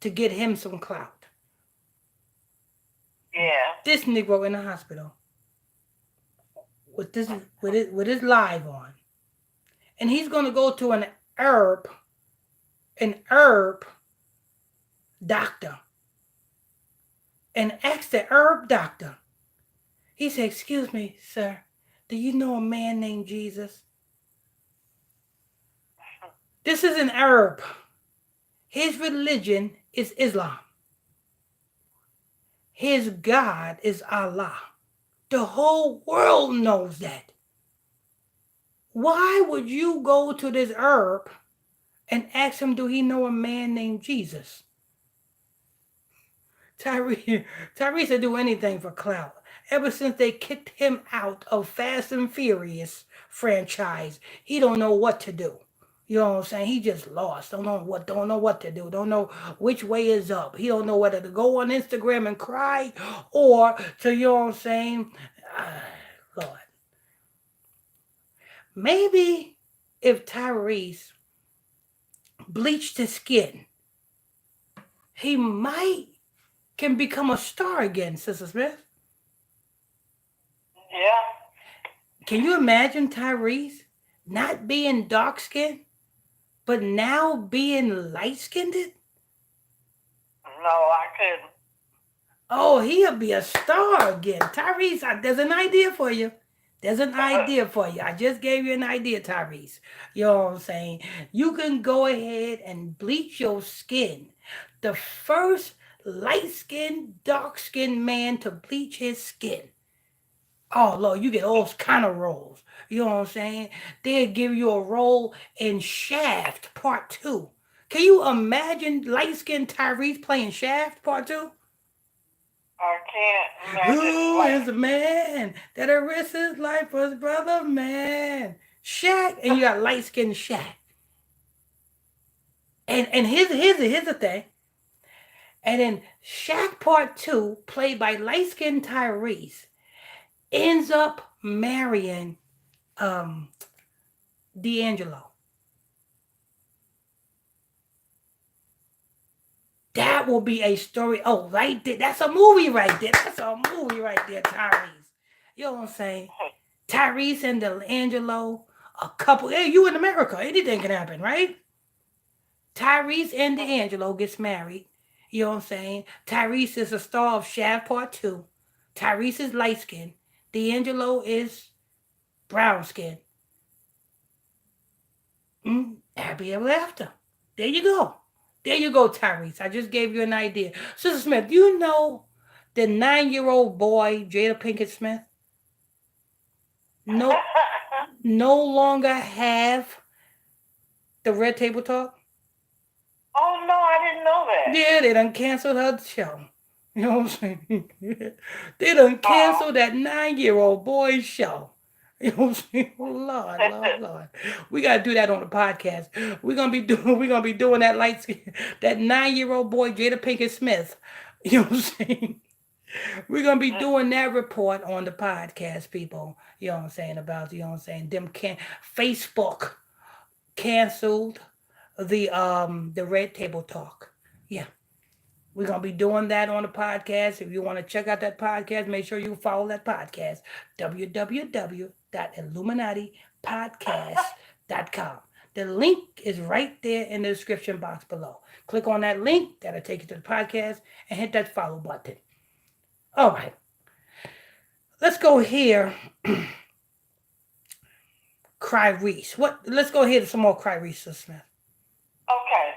to get him some clout. Yeah. This Negro in the hospital with his live on. And he's gonna go to an herb doctor and ask the herb doctor. He said, "Excuse me, sir, do you know a man named Jesus?" This is an herb. His religion is Islam. His God is Allah. The whole world knows that. Why would you go to this herb and ask him, do he know a man named Jesus? Tyrese will do anything for clout. Ever since they kicked him out of Fast and Furious franchise, he don't know what to do. You know what I'm saying? He just lost. Don't know what to do. Don't know which way is up. He don't know whether to go on Instagram and cry or to, you know what I'm saying? Ah, Lord. Maybe if Tyrese bleached his skin, he might can become a star again, Sister Smith. Yeah. Can you imagine Tyrese not being dark skinned, but now being light skinned? No, I couldn't. Oh, he'll be a star again. Tyrese, there's an idea for you. There's an idea for you. I just gave you an idea, Tyrese. You know what I'm saying? You can go ahead and bleach your skin. The first light skinned, dark skinned man to bleach his skin. Oh, Lord, you get all kind of roles. You know what I'm saying? They'll give you a role in Shaft Part 2. Can you imagine light skinned Tyrese playing Shaft Part 2? I can't imagine. Who is the man that risks his life for his brother, man? Shaq, and you got light skinned Shaq. And here's the thing. And then Shaq Part 2, played by light skinned Tyrese, ends up marrying D'Angelo. That will be a story. Oh, right there. That's a movie right there. That's a movie right there, Tyrese. You know what I'm saying? Tyrese and D'Angelo, a couple. Hey, you in America. Anything can happen, right? Tyrese and D'Angelo gets married. You know what I'm saying? Tyrese is a star of Shaft Part 2. Tyrese is light skinned. D'Angelo is brown skinned. Happy ever after. There you go. There you go, Tyrese. I just gave you an idea. Sister Smith, do you know the 9-year-old boy, Jada Pinkett Smith? No, no longer have the Red Table Talk? Oh, no, I didn't know that. Yeah, they done canceled her show. You know what I'm saying? They done canceled that 9-year-old boy's show. You know what I'm saying? Oh, Lord. We gotta do that on the podcast. We're gonna be doing that that 9-year-old boy, Jada Pinkett Smith. You know what I'm saying? We're gonna be doing that report on the podcast, people. You know what I'm saying? About, you know what I'm saying? Facebook canceled the Red Table Talk. Yeah. We're going to be doing that on the podcast. If you want to check out that podcast, make sure you follow that podcast. www.illuminatipodcast.com. The link is right there in the description box below. Click on that link. That'll take you to the podcast and hit that follow button. All right. Let's go here. Tyrese. Let's go here to some more Tyrese Smith. Okay.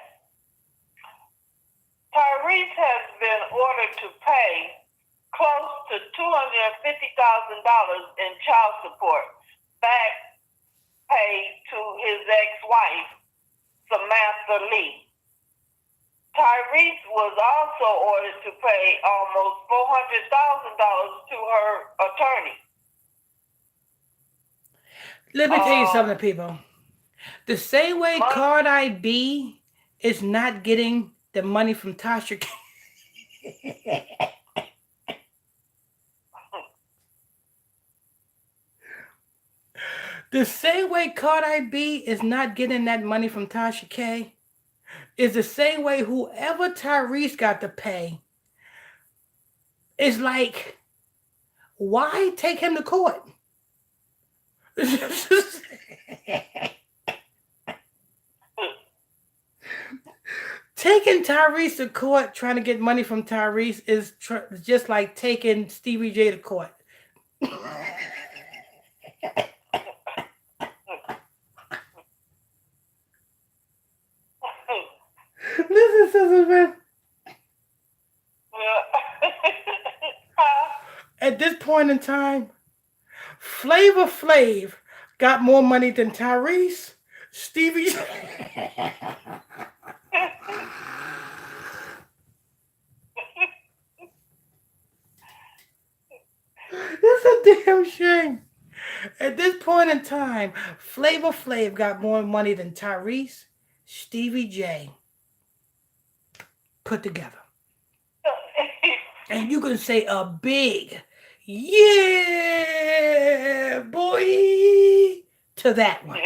Tyrese has been ordered to pay close to $250,000 in child support back paid to his ex-wife, Samantha Lee. Tyrese was also ordered to pay almost $400,000 to her attorney. Let me tell you something, people. The same way Cardi B is not getting the money from Tasha K. The same way Cardi B is not getting that money from Tasha K is the same way whoever Tyrese got to pay is like, why take him to court? Taking Tyrese to court, trying to get money from Tyrese is just like taking Stevie J to court. Listen, Sister Smith. At this point in time, Flavor Flav got more money than Tyrese, Stevie. It's a damn shame. At this point in time, Flavor Flav got more money than Tyrese, Stevie J put together. And you can say a big yeah, boy, to that one.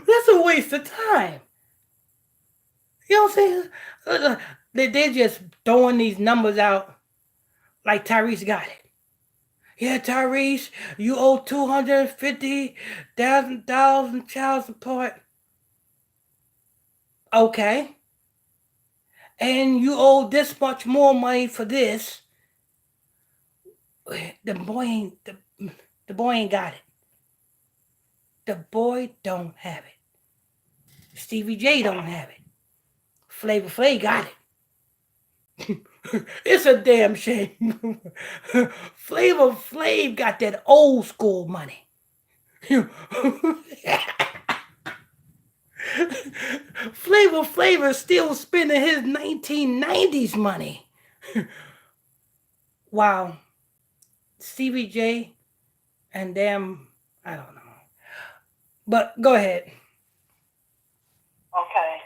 That's a waste of time. You know what I'm saying? They're just throwing these numbers out like Tyrese got it. Yeah, Tyrese, you owe $250,000 child support. Okay. And you owe this much more money for this. The boy ain't got it. The boy don't have it. Stevie J don't have it. Flavor Flav got it. It's a damn shame. Flavor Flav got that old school money. Flavor Flav still spending his 1990s money. Wow. Stevie J and them, I don't know. But go ahead. Okay.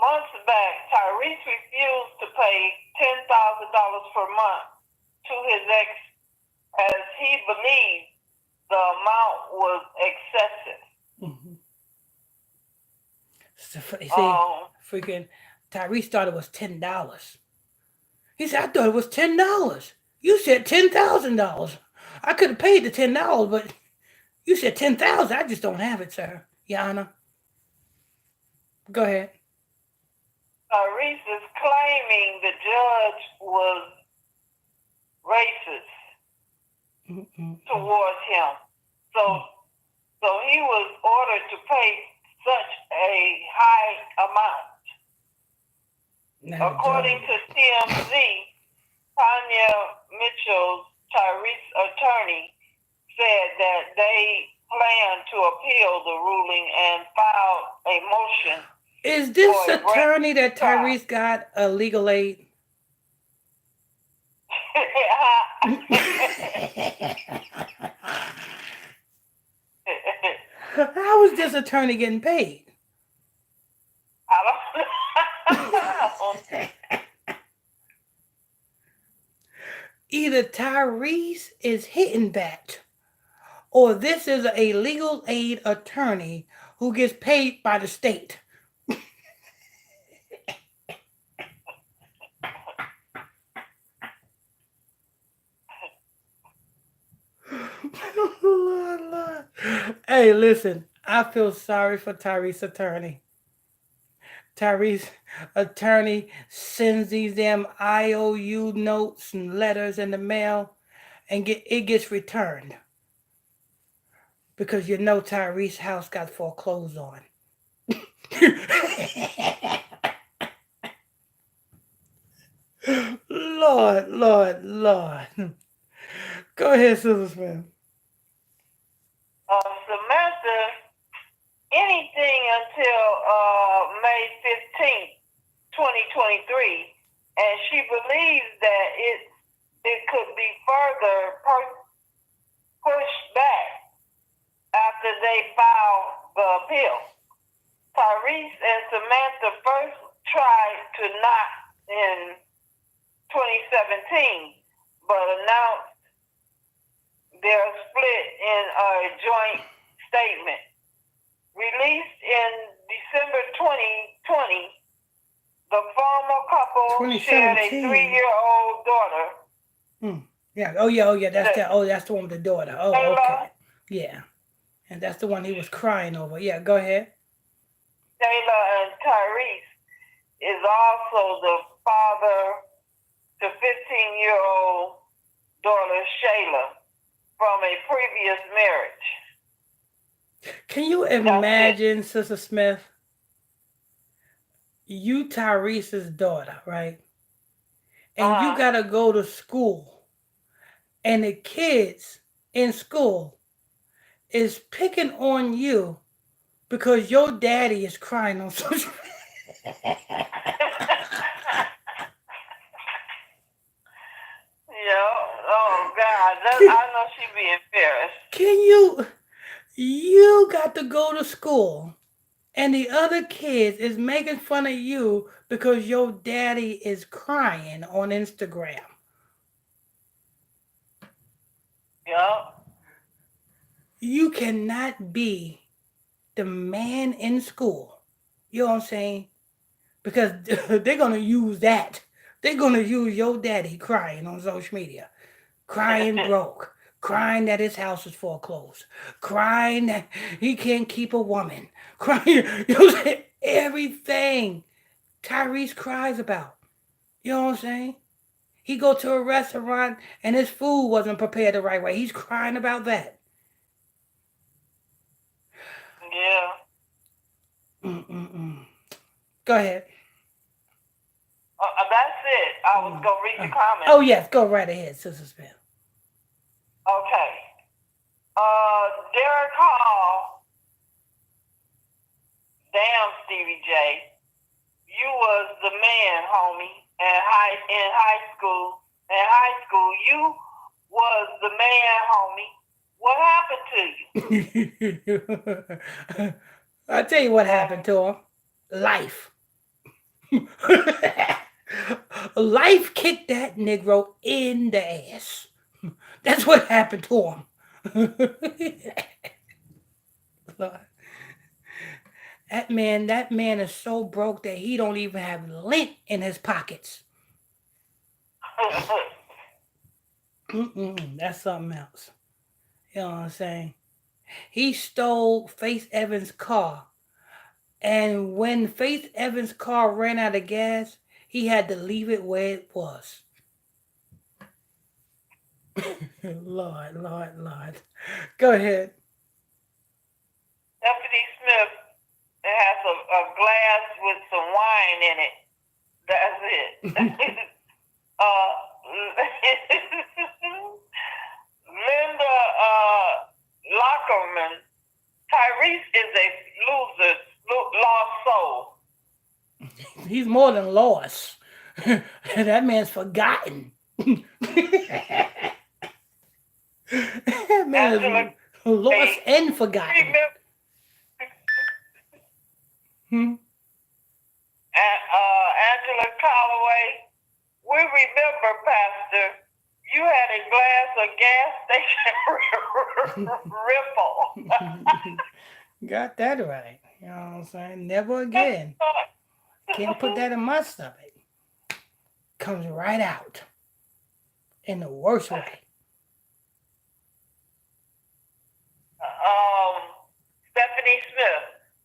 Months back, Tyrese refused to pay $10,000 per month to his ex as he believed the amount was excessive. Mm-hmm. So, freaking Tyrese thought it was $10. He said, I thought it was $10. You said $10,000. I could have paid the $10, but you said 10,000. I just don't have it, sir. Yana. Go ahead. Tyrese is claiming the judge was racist towards him. So he was ordered to pay such a high amount. According to TMZ, Tanya Mitchell's Tyrese attorney said that they plan to appeal the ruling and file a motion. Is this attorney that Tyrese got a legal aid? How is this attorney getting paid? I don't know. Either Tyrese is hitting back, or this is a legal aid attorney who gets paid by the state. Lord. Hey, listen, I feel sorry for Tyrese attorney. Tyrese attorney sends these damn IOU notes and letters in the mail, and it gets returned because you know Tyrese house got foreclosed on. Lord. Go ahead, Sister Smith. Samantha, anything until May 15th, 2023, and she believes that it could be further pushed back after they file the appeal. Tyrese and Samantha first tried to knock in 2017, but announced their split in a joint statement. Released in December 2020, the former couple shared a 3-year-old daughter. Yeah. Oh yeah. That's the one with the daughter. Oh, okay. Yeah. And that's the one he was crying over. Yeah, go ahead. Taylor and Tyrese is also the father to 15-year-old daughter Shayla from a previous marriage. Can you imagine, Sister Smith? You Tyrese's daughter, right? And you gotta go to school, and the kids in school is picking on you because your daddy is crying on social media. I know she be embarrassed. You got to go to school and the other kids is making fun of you because your daddy is crying on Instagram. Yup. You cannot be the man in school. You know what I'm saying? Because they're going to use that. They're going to use your daddy crying on social media, crying broke, crying that his house is foreclosed, crying that he can't keep a woman, crying, you know what I'm saying? Everything Tyrese cries about. You know what I'm saying? He go to a restaurant and his food wasn't prepared the right way. He's crying about that. Yeah. Mm-mm-mm. Go ahead. That's it. I was going to read the comments. Oh, yes. Go right ahead, Sister Smith. Okay. Derek Hall. Damn, Stevie J. You was the man, homie. In high school. In high school, you was the man, homie. What happened to you? I'll tell you what happened to him. Life. Life kicked that Negro in the ass. That's what happened to him. Lord. That man is so broke that he don't even have lint in his pockets. That's something else. You know what I'm saying? He stole Faith Evans' car. And when Faith Evans' car ran out of gas, he had to leave it where it was. Lord. Go ahead. Stephanie Smith, it has a glass with some wine in it. That's it. Linda Lockerman, Tyrese is a loser, lost soul. He's more than lost. That man's forgotten. That man is lost and forgotten. Angela Calloway, we remember, Pastor, you had a glass of gas station ripple. Got that right. You know what I'm saying? Never again. Can't put that in my stomach. Comes right out. In the worst way. Stephanie Smith.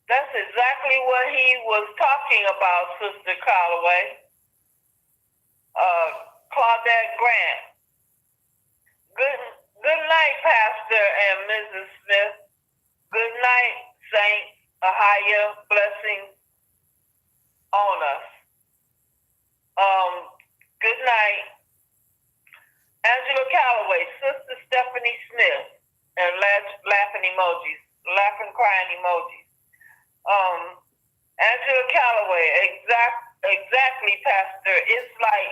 That's exactly what he was talking about, Sister Calloway. Claudette Grant. Good night, Pastor and Mrs. Smith. Good night, Saints. A higher blessing on us. Good night. Angela Calloway, Sister Stephanie Smith, and laughing emojis, laughing, crying emojis. Angela Calloway, exactly, Pastor. It's like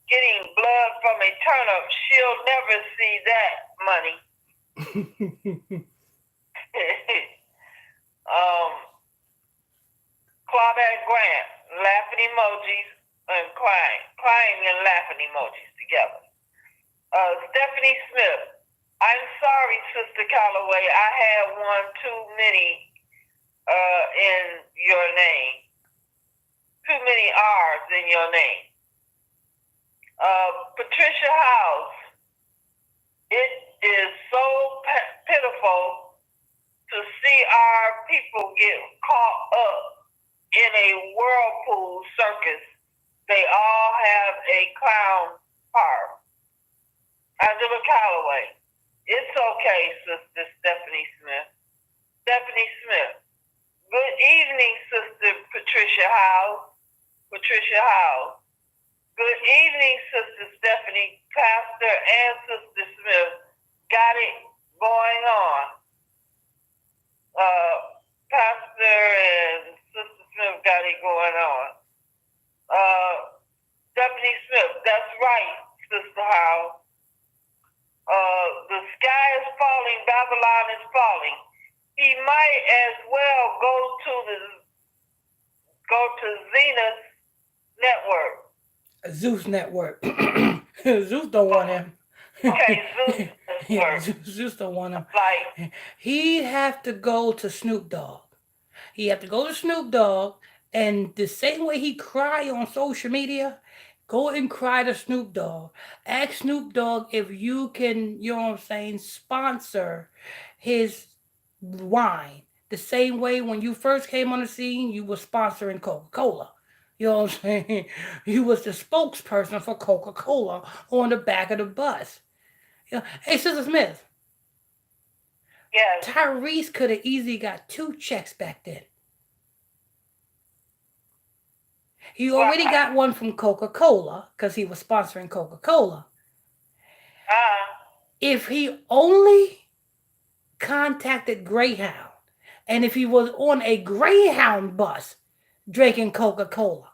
getting blood from a turnip. She'll never see that money. Claudette Grant, laughing emojis and crying and laughing emojis together. Stephanie Smith, I'm sorry, Sister Calloway. I had one too many in your name. Too many R's in your name. Patricia House, it is so pitiful to see our people get caught up in a whirlpool circus. They all have a clown part. Angela Calloway, it's okay, Sister Stephanie Smith. Stephanie Smith, good evening, Sister Patricia Howe. Patricia Howe. Good evening, Sister Stephanie, Pastor and Sister Smith. Got it going on. Pastor and Sister Smith got it going on. Stephanie Smith, that's right, Sister Howe. he might as well go to Zenith Network. Zeus Network. Zeus don't want him. Okay, Zeus Yeah, Network. Zeus don't want him. Like, He'd have to go to Snoop Dogg. He have to go to Snoop Dogg, and the same way he cry on social media, go and cry to Snoop Dogg. Ask Snoop Dogg if you can, you know what I'm saying, sponsor his wine. The same way when you first came on the scene, you were sponsoring Coca-Cola. You know what I'm saying? You was the spokesperson for Coca-Cola on the back of the bus. You know, hey, Sister Smith, yes. Tyrese could have easily got 2 checks back then. He already Right. got one from Coca-Cola because he was sponsoring Coca-Cola. If he only contacted Greyhound, and if he was on a Greyhound bus drinking Coca-Cola,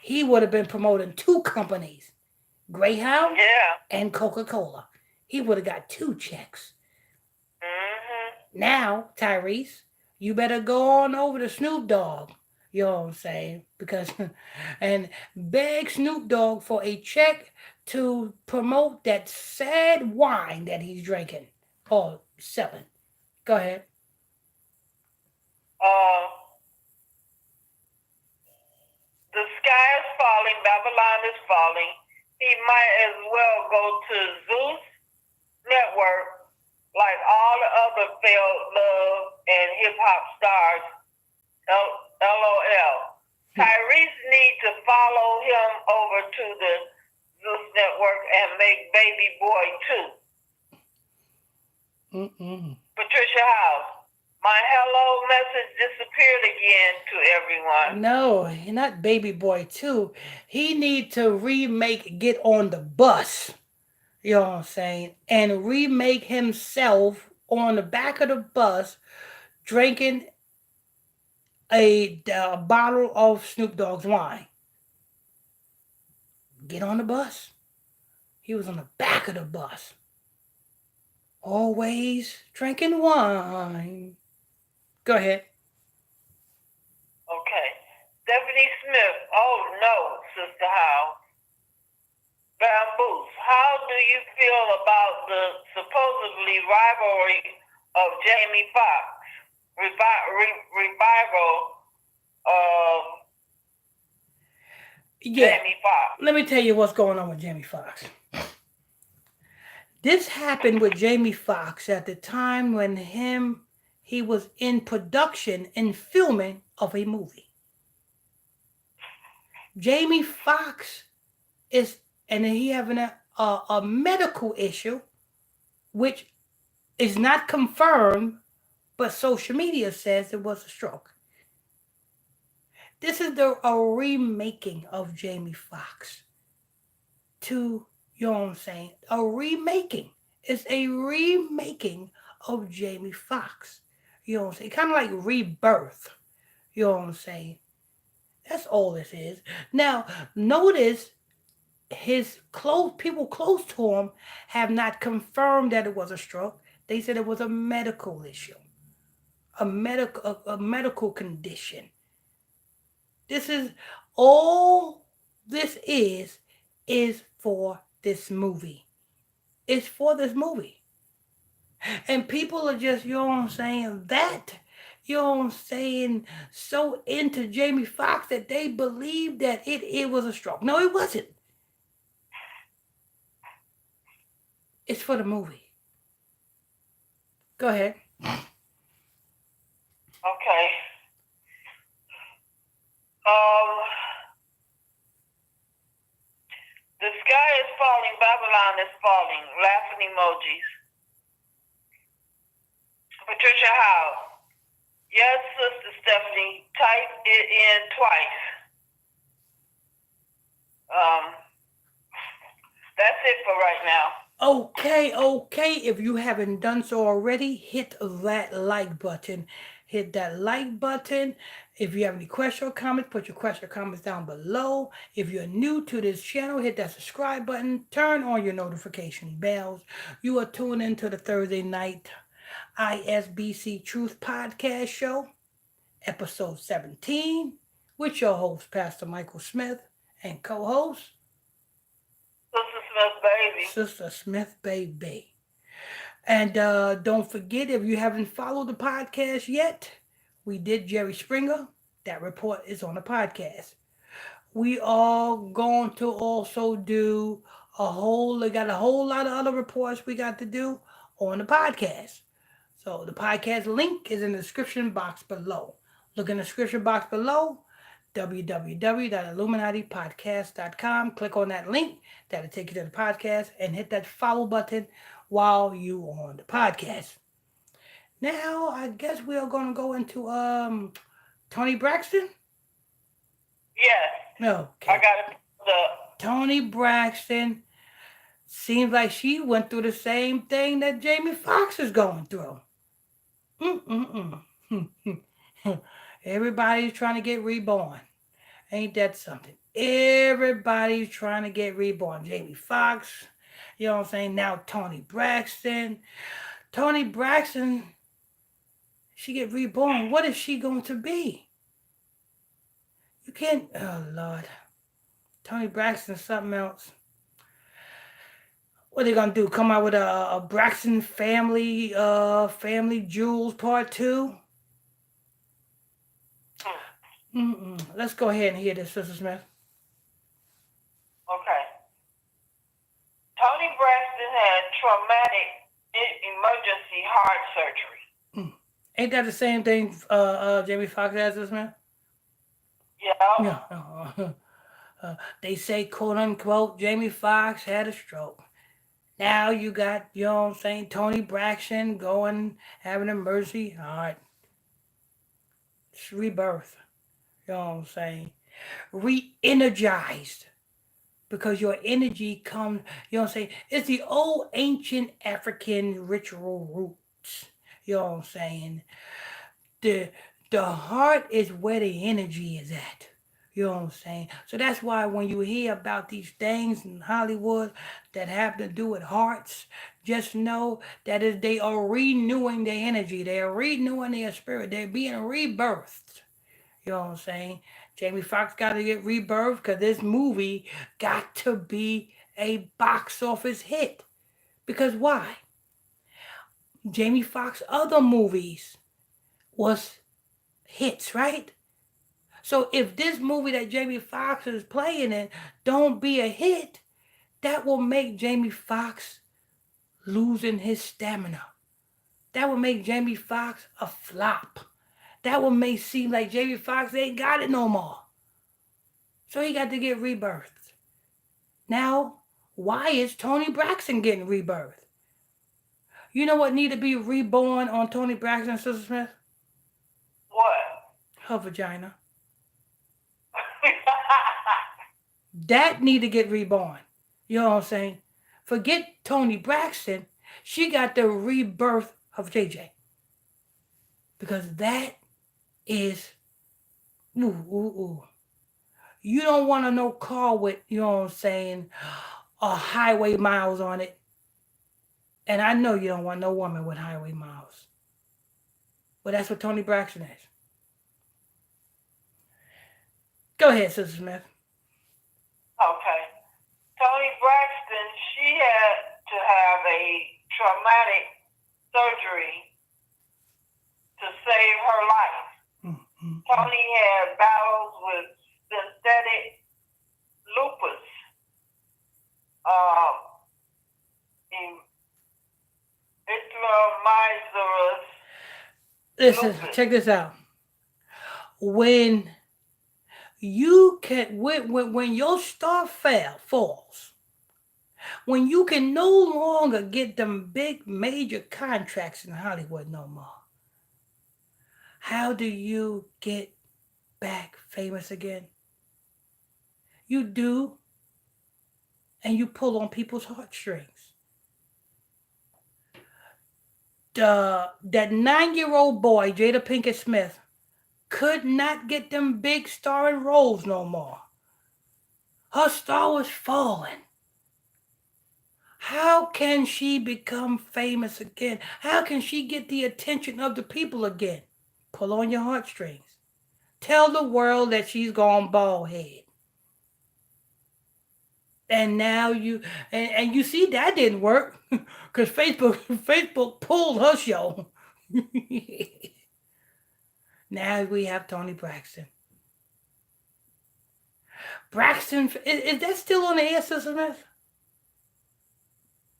he would have been promoting 2 companies, Greyhound and Coca-Cola. He would have got 2 checks. Now, Tyrese, you better go on over to Snoop Dogg. You know what I'm saying? Because, and beg Snoop Dogg for a check to promote that sad wine that he's drinking or selling. Go ahead. The sky is falling, Babylon is falling. He might as well go to Zeus Network like all the other failed love and hip hop stars. LOL. Tyrese needs to follow him over to the Zeus Network and make Baby Boy too. Patricia House. My hello message disappeared again to everyone. No, not Baby Boy 2. He need to remake Get on the Bus. You know what I'm saying? And remake himself on the back of the bus drinking a bottle of Snoop Dogg's wine. Get on the bus. He was on the back of the bus. Always drinking wine. Go ahead. Okay. Stephanie Smith. Oh no, Sister Howe. Bamboos. How do you feel about the supposedly rivalry of Jamie Foxx? Revival of Jamie Foxx. Let me tell you what's going on with Jamie Foxx. This happened with Jamie Foxx at the time when he was in production and filming of a movie. Jamie Foxx and he having a medical issue, which is not confirmed, but social media says it was a stroke. This is a remaking of Jamie Foxx to, you know what I'm saying? A remaking. It's a remaking of Jamie Foxx. You know what I'm saying? Kind of like rebirth. You know what I'm saying? That's all this is. Now, notice his people close to him have not confirmed that it was a stroke. They said it was a medical issue, a medical condition. This is all this is for this movie. It's for this movie. And people are just, you know what I'm saying, you know what I'm saying, so into Jamie Foxx that they believe that it was a stroke. No, it wasn't. It's for the movie. Go ahead. Okay. The sky is falling, Babylon is falling. Laughing emojis. Patricia Howe. Yes, Sister Stephanie. Type it in twice. That's it for right now. Okay. If you haven't done so already, hit that like button. hit that like button. If you have any questions or comments, put your question or comments down below. If you're new to this channel, hit that subscribe button. Turn on your notification bells. You are tuned into the Thursday night ISBC Truth Podcast Show, episode 17, with your host, Pastor Michael Smith, and co-host, Sister Smith, baby. Sister Smith, baby. And don't forget, if you haven't followed the podcast yet, we did Jerry Springer. That report is on the podcast. We are going to also do got a whole lot of other reports we got to do on the podcast. So the podcast link is in the description box below. Look in the description box below, www.illuminatipodcast.com. Click on that link. That'll take you to the podcast, and hit that follow button while you on the podcast. Now, I guess we are going to go into Toni Braxton. Yes. Okay. I got it. Toni Braxton seems like she went through the same thing that Jamie Foxx is going through. Everybody's trying to get reborn. Ain't that something? Everybody's trying to get reborn. Jamie Foxx, you know what I'm saying? Now Toni Braxton. Toni Braxton, she get reborn. What is she going to be? You can't, oh Lord. Toni Braxton, something else. What are they gonna do? Come out with a Braxton family jewels part 2? Let's go ahead and hear this, Sister Smith. Okay. Toni Braxton had traumatic emergency heart surgery. Ain't that the same thing Jamie Foxx has, Sister Smith? Yeah. They say, quote unquote, Jamie Foxx had a stroke. Now you got, you know what I'm saying, Toni Braxton having an emergency heart. It's rebirth. You know what I'm saying? Re-energized. Because your energy comes, you know what I'm saying? It's the old ancient African ritual roots. You know what I'm saying? The heart is where the energy is at. You know what I'm saying? So that's why when you hear about these things in Hollywood that have to do with hearts, just know that they are renewing their energy. They are renewing their spirit. They're being rebirthed. You know what I'm saying? Jamie Foxx got to get rebirthed because this movie got to be a box office hit. Because why? Jamie Foxx other movies was hits, right? So if this movie that Jamie Foxx is playing in don't be a hit, that will make Jamie Foxx losing his stamina. That will make Jamie Foxx a flop. That will make seem like Jamie Foxx ain't got it no more. So he got to get rebirthed. Now, why is Toni Braxton getting rebirthed? You know what need to be reborn on Toni Braxton, Sister Smith? What? Her vagina. That need to get reborn. You know what I'm saying? Forget Toni Braxton. She got the rebirth of JJ. Because that is, You don't want no car with, you know what I'm saying, highway miles on it. And I know you don't want no woman with highway miles. But that's what Toni Braxton is. Go ahead, Sister Smith. Okay. Toni Braxton, she had to have a traumatic surgery to save her life. Toni had battles with synthetic lupus. Listen, check this out. When you can, when your star falls, when you can no longer get them big major contracts in Hollywood no more, how do you get back famous again? You do, and you pull on people's heartstrings. that 9-year-old boy, Jada Pinkett Smith, could not get them big starring roles no more. Her star was falling. How can she become famous again? How can she get the attention of the people again? Pull on your heartstrings. Tell the world that she's gone bald head. And now you see that didn't work because Facebook pulled her show. Now we have Toni Braxton. Braxton, is that still on the air, Sister Smith?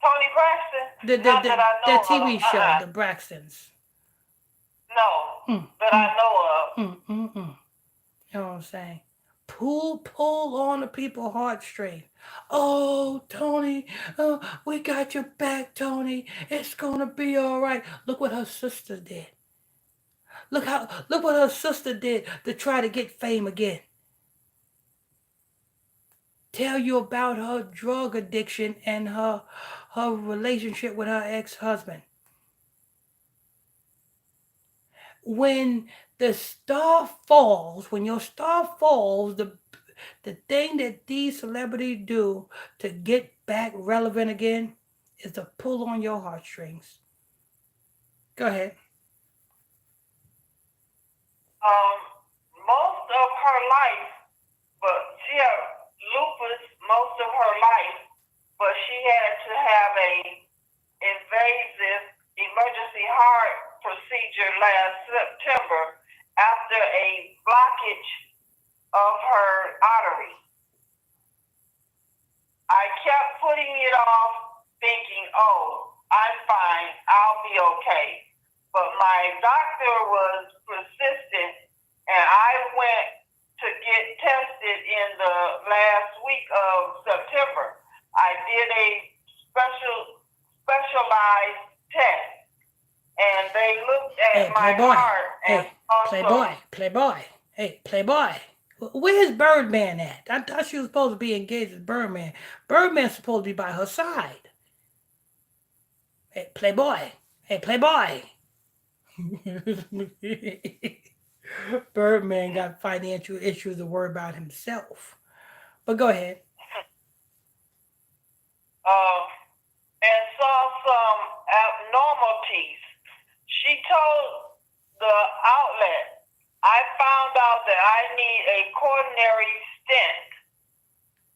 Toni Braxton? The Not that I know the TV of. show, the Braxtons. No, that I know of. You know what I'm saying? Pull on the people heartstrings. Oh, Toni, we got your back, Toni. It's gonna be all right. Look what her sister did. Look what her sister did to try to get fame again. Tell you about her drug addiction and her relationship with her ex-husband. When the star falls, when your star falls, the thing that these celebrities do to get back relevant again is to pull on your heartstrings. Go ahead. Most of her life, but she had lupus most of her life, but she had to have a invasive emergency heart procedure last September after a blockage of her artery. I kept putting it off, thinking, oh, I'm fine, I'll be okay. But my doctor was persistent, and I went to get tested in the last week of September. I did a specialized test, and they looked at my heart and Playboy. Where's Birdman at? I thought she was supposed to be engaged with Birdman. Birdman's supposed to be by her side. Hey, Playboy. Birdman got financial issues to worry about himself. But go ahead. And saw some abnormalities. She told the outlet, I found out that I need a coronary stent.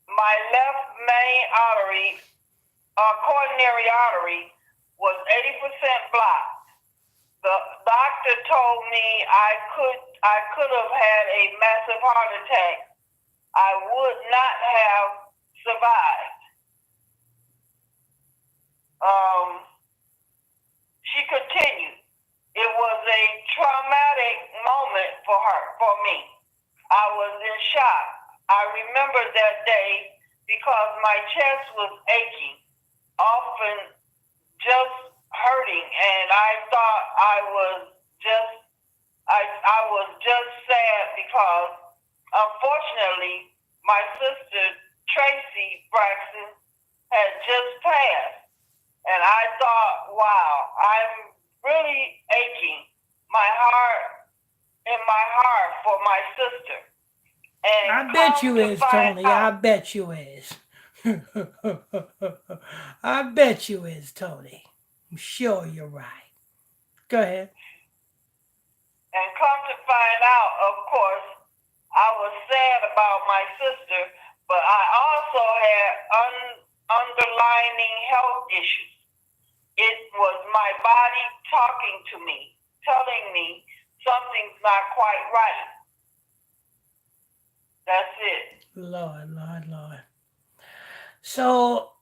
My left main artery, coronary artery, was 80% blocked. The doctor told me I could have had a massive heart attack. I would not have survived. She continued. It was a traumatic moment for me. I was in shock. I remember that day because my chest was aching, often just hurting, and I thought I was just sad because unfortunately my sister Tracy Braxton had just passed. And I thought, wow, I'm really aching in my heart for my sister. And I bet you is, Toni. I bet you is. I bet you is, Toni. I'm sure you're right. Go ahead. And come to find out, of course, I was sad about my sister, but I also had underlying health issues. It was my body talking to me, telling me something's not quite right. That's it. Lord. So,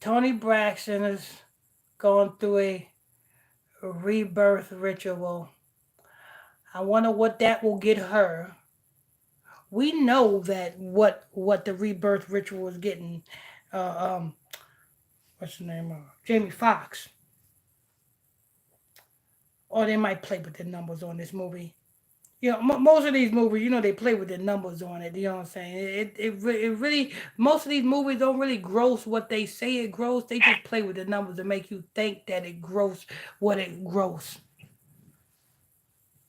Toni Braxton is going through a rebirth ritual. I wonder what that will get her. We know that what the rebirth ritual is getting. What's the name of Jamie Foxx? Or they might play with the numbers on this movie. Most of these movies, they play with the numbers on it. You know what I'm saying? It really, most of these movies don't really gross what they say it gross. They just play with the numbers to make you think that it gross what it gross,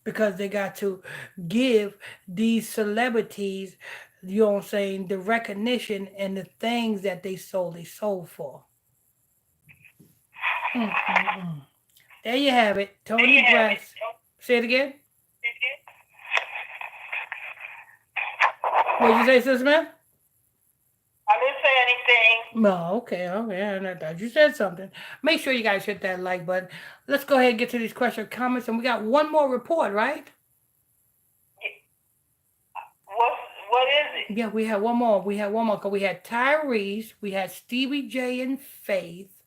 because they got to give these celebrities, you know what I'm saying, the recognition and the things that they sold for. Mm-mm-mm. There you have it, There Tony you have it. Braxton. Say it again. What'd you say, Sister Man? I didn't say anything. No, okay, okay. I thought you said something. Make sure you guys hit that like button. Let's go ahead and get to these question comments, and we got one more report, right? What is it? Yeah, we had one more. We had one more. 'Cause we had Tyrese, we had Stevie J and Faith,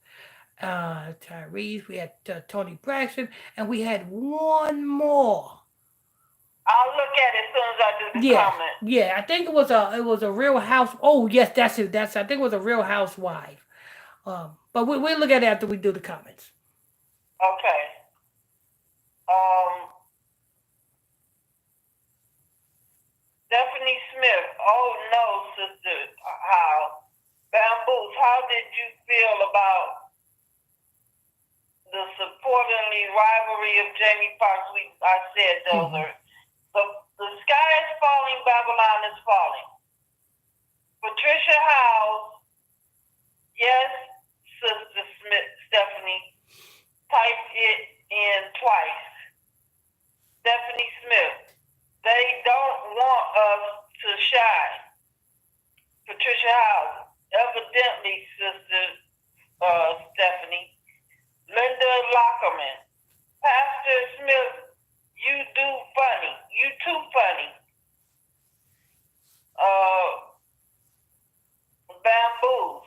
Tyrese, we had Toni Braxton, and we had one more. I'll look at it as soon as I do the Yeah, comment. yeah. I think it was a Real House. Oh yes, that's it. I think it was a Real Housewife. But we'll look at it after we do the comments. Okay. Um, Stephanie Smith. Oh no, sister. How? Bamboos. How did you feel about the supportingly rivalry of Jamie Foxx? I said those are the sky is falling. Babylon is falling. Patricia House. Yes, Sister Smith. Stephanie. Type it in twice. Stephanie Smith. They don't want us to shine. Patricia House. Evidently, Sister Stephanie. Linda Lockerman. Pastor Smith, you do funny. You too funny. Bamboos.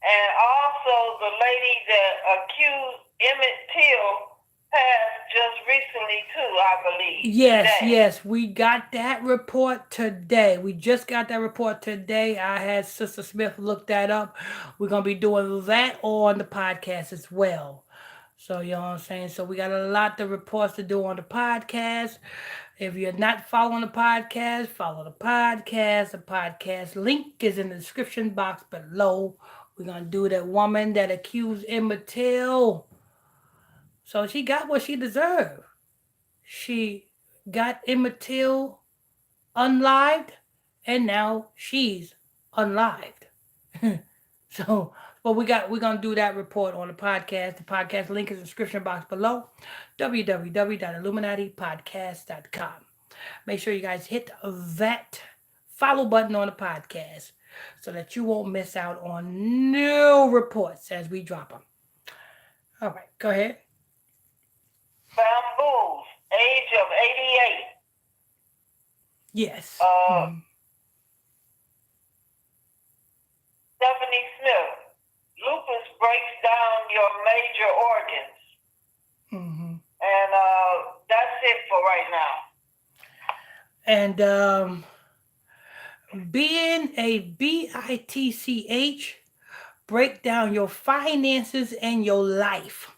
And also the lady that accused Emmett Till passed just recently too, I believe. Yes, Today. yes, we got that report today. We just got that report today. I had Sister Smith look that up. We're gonna be doing that on the podcast as well. So you know what I'm saying? So we got a lot of reports to do on the podcast. If you're not following the podcast, follow the podcast. The podcast link is in the description box below. We're gonna do that woman that accused Emma Till. So she got what she deserved. She got Emma Till unlived, and now she's unlived. So, but we're gonna do that report on the podcast. The podcast link is in the description box below. www.illuminatipodcast.com. Make sure you guys hit that follow button on the podcast so that you won't miss out on new reports as we drop them. All right, go ahead. Bamboos, age of 88. Yes. Stephanie Smith, lupus breaks down your major organs. Mm-hmm. And that's it for right And now. being a BITCH, break down your finances and your life.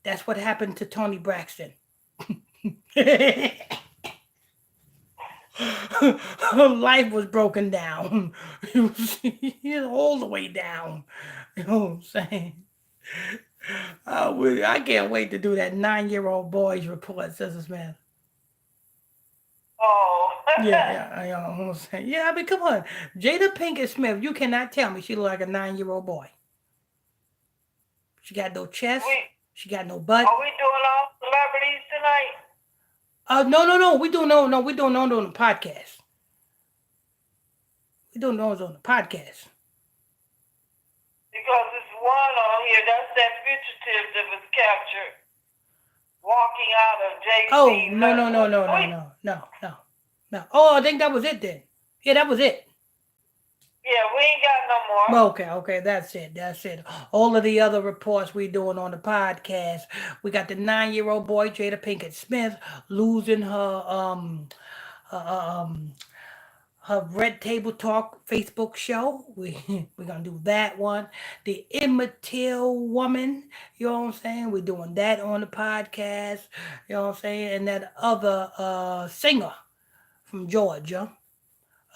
That's what happened to Toni Braxton. Her life was broken down. All the way down. You know what I'm saying? I can't wait to do that 9-year-old boy's report, Sister Smith. Oh. Yeah, you know what I'm saying? Yeah, I mean, come on. Jada Pinkett Smith, you cannot tell me she look like a 9-year-old boy. She got no chest. She got no butt. Are we doing all celebrities tonight? No. We doing no. We doing on the podcast. We doing those on the podcast. Because there's one on here. That's that fugitive that was captured walking out of JC. Oh no. Oh, I think that was it then. Yeah, that was it. Yeah, we ain't got no more. Okay, that's it. All of the other reports we doing on the podcast. We got the 9-year-old boy Jada Pinkett Smith losing her Red Table Talk Facebook show. We're gonna do that one. The Immaterial Woman, you know what I'm saying? We're doing that on the podcast, you know what I'm saying? And that other singer from Georgia.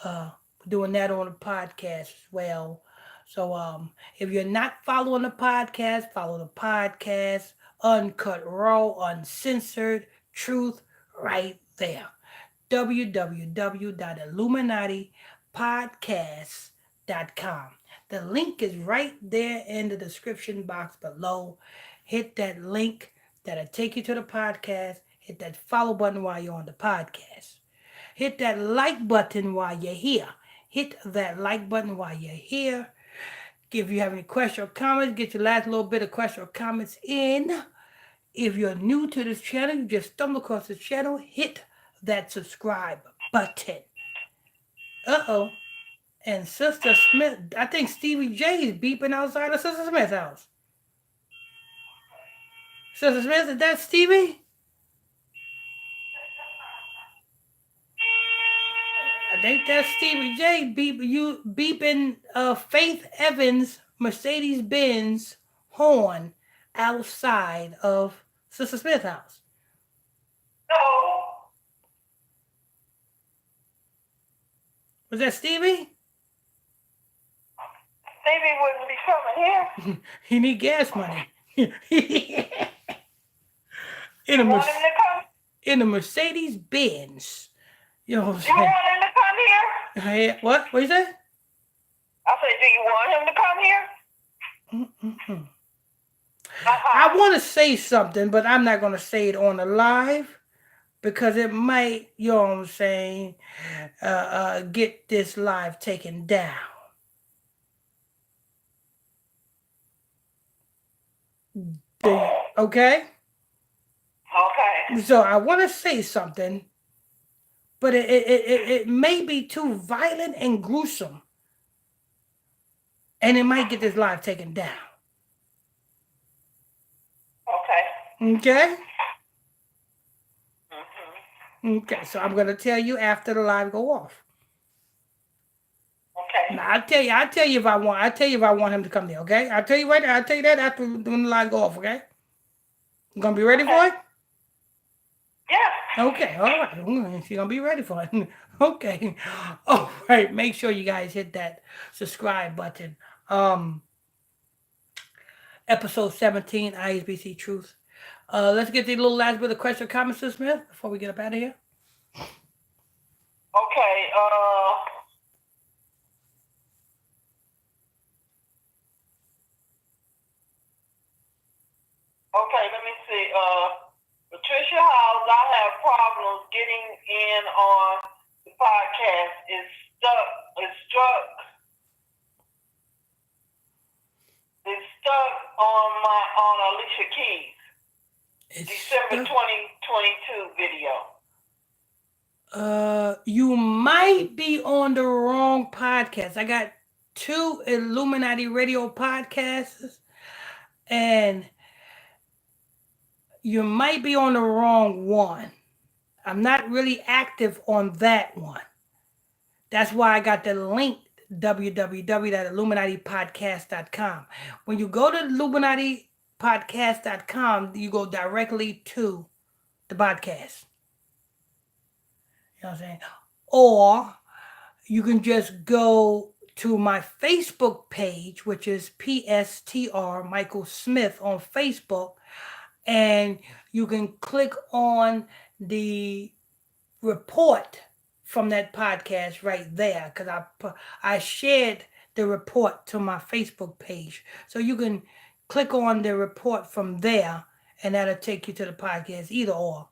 We're doing that on the podcast as well. So if you're not following the podcast, follow the podcast. Uncut Raw, Uncensored Truth right there. www.illuminatipodcast.com. The link is right there in the description box below. Hit that link, that'll take you to the podcast. Hit that follow button while you're on the podcast. Hit that like button while you're here. Hit that like button while you're here. If you have any questions or comments, get your last little bit of questions or comments in. If you're new to this channel, you just stumbled across this channel, hit that subscribe button. Uh-oh. And Sister Smith, I think Stevie J is beeping outside of Sister Smith's house. Sister Smith, is that Stevie? I think that's Stevie J beeping Faith Evans Mercedes-Benz horn outside of Sister Smith's house. No. Was that Stevie? Stevie wouldn't be coming here. He need gas money. in a Mercedes-Benz. You know what I'm saying? You want him to come here? Hey, what? What you say? I said, do you want him to come here? I want to say something, but I'm not going to say it on the live because it might, you know what I'm saying, get this live taken down. Okay? Okay. So I want to say something, but it may be too violent and gruesome, and it might get this live taken down. Okay. Okay? Mm-hmm. Okay, so I'm gonna tell you after the live go off. Okay. Now I'll tell you if I want him to come there, okay? I'll tell you right now, I'll tell you that after when the live go off, okay? You gonna be ready for it? Yeah. Okay, all right. She's gonna be ready for it. Okay. All right. Make sure you guys hit that subscribe button. Episode 17, ISBC Truth. Let's get the little last bit of question or comments, Ms. Smith, before we get up out of here. Okay. Okay, let me see. Patricia House, I have problems getting in on the podcast. It's stuck on Alicia Keys. December 2022 video. You might be on the wrong podcast. I got 2 Illuminati radio podcasts, and you might be on the wrong one. I'm not really active on that one. That's why I got the link, www.illuminatipodcast.com. When you go to illuminatipodcast.com, you go directly to the podcast. You know what I'm saying? Or you can just go to my Facebook page, which is PSTR Michael Smith on Facebook, and you can click on the report from that podcast right there, because I shared the report to my Facebook page. So you can click on the report from there, and that'll take you to the podcast, either or.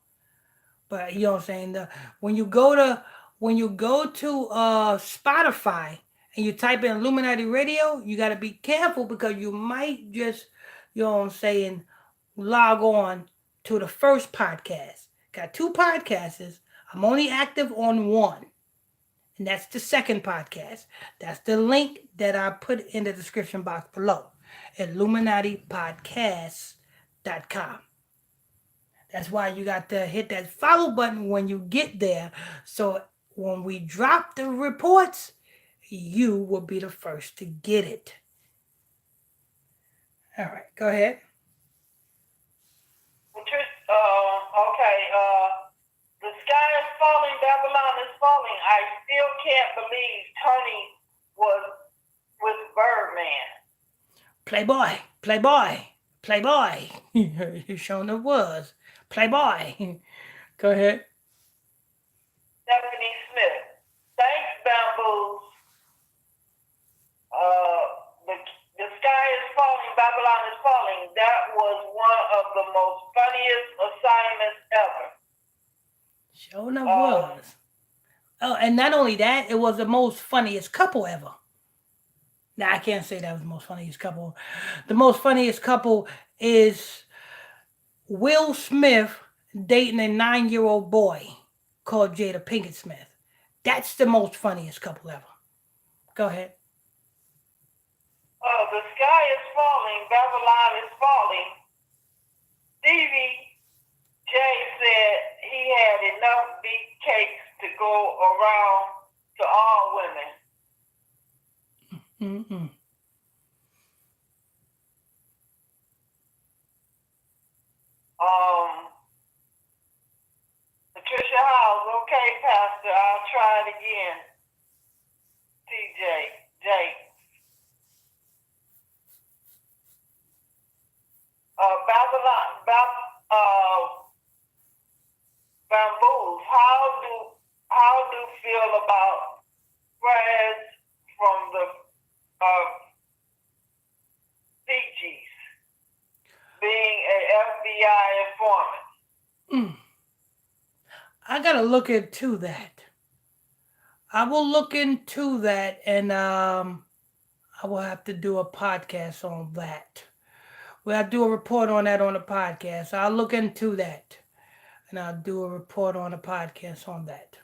But you know what I'm saying? When you go to Spotify and you type in Illuminati Radio, you got to be careful because you might just, you know what I'm saying, log on to the first podcast. Got 2 podcasts. I'm only active on one, and that's the second podcast. That's the link that I put in the description box below, IlluminatiPodcast.com. That's why you got to hit that follow button when you get there. So when we drop the reports, you will be the first to get it. All right, go ahead. Okay. The sky is falling. Babylon is falling. I still can't believe Toni was with Birdman. Playboy, Playboy, Playboy. You showing it was. Playboy. Go ahead. Stephanie Smith. Thanks, Bamboos. Uh, the, the sky is falling. Babylon is falling. That was one of the most funniest assignments ever. Showing it was. Oh, and not only that, it was the most funniest couple ever. Now I can't say that was the most funniest couple. The most funniest couple is Will Smith dating a 9-year-old boy called Jada Pinkett Smith. That's the most funniest couple ever. Go ahead. The sky is falling. Babylon is falling. Stevie J said he had enough beef cakes to go around to all women. Mm-mm. Patricia House, okay, Pastor, I'll try it again. TJ, Jake. Bamboos. How do feel about Fred from the Fijis being a FBI informant? I gotta look into that. I will look into that, and I will have to do a podcast on that. We'll have to do a report on that on the podcast. I'll look into that, and I'll do a report on the podcast on that.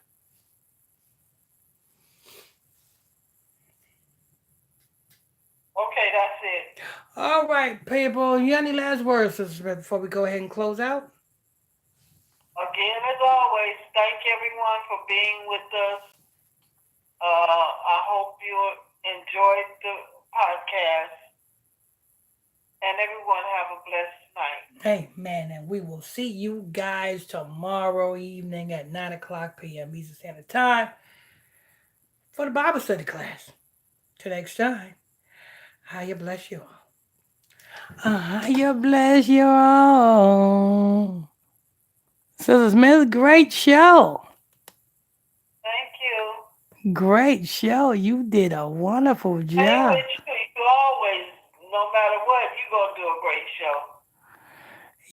Okay, that's it. All right, people. You got any last words, Sister Smith, before we go ahead and close out? Again, as always, thank everyone for being with us. I hope you enjoyed the podcast. And everyone have a blessed night. Amen. And we will see you guys tomorrow evening at 9 o'clock p.m. Eastern Standard Time for the Bible study class. Till next time, how you bless you all. How you bless you all. Sister Smith, great show. Thank you. Great show. You did a wonderful job. Hey, you always, no matter what, you're going to do a great show.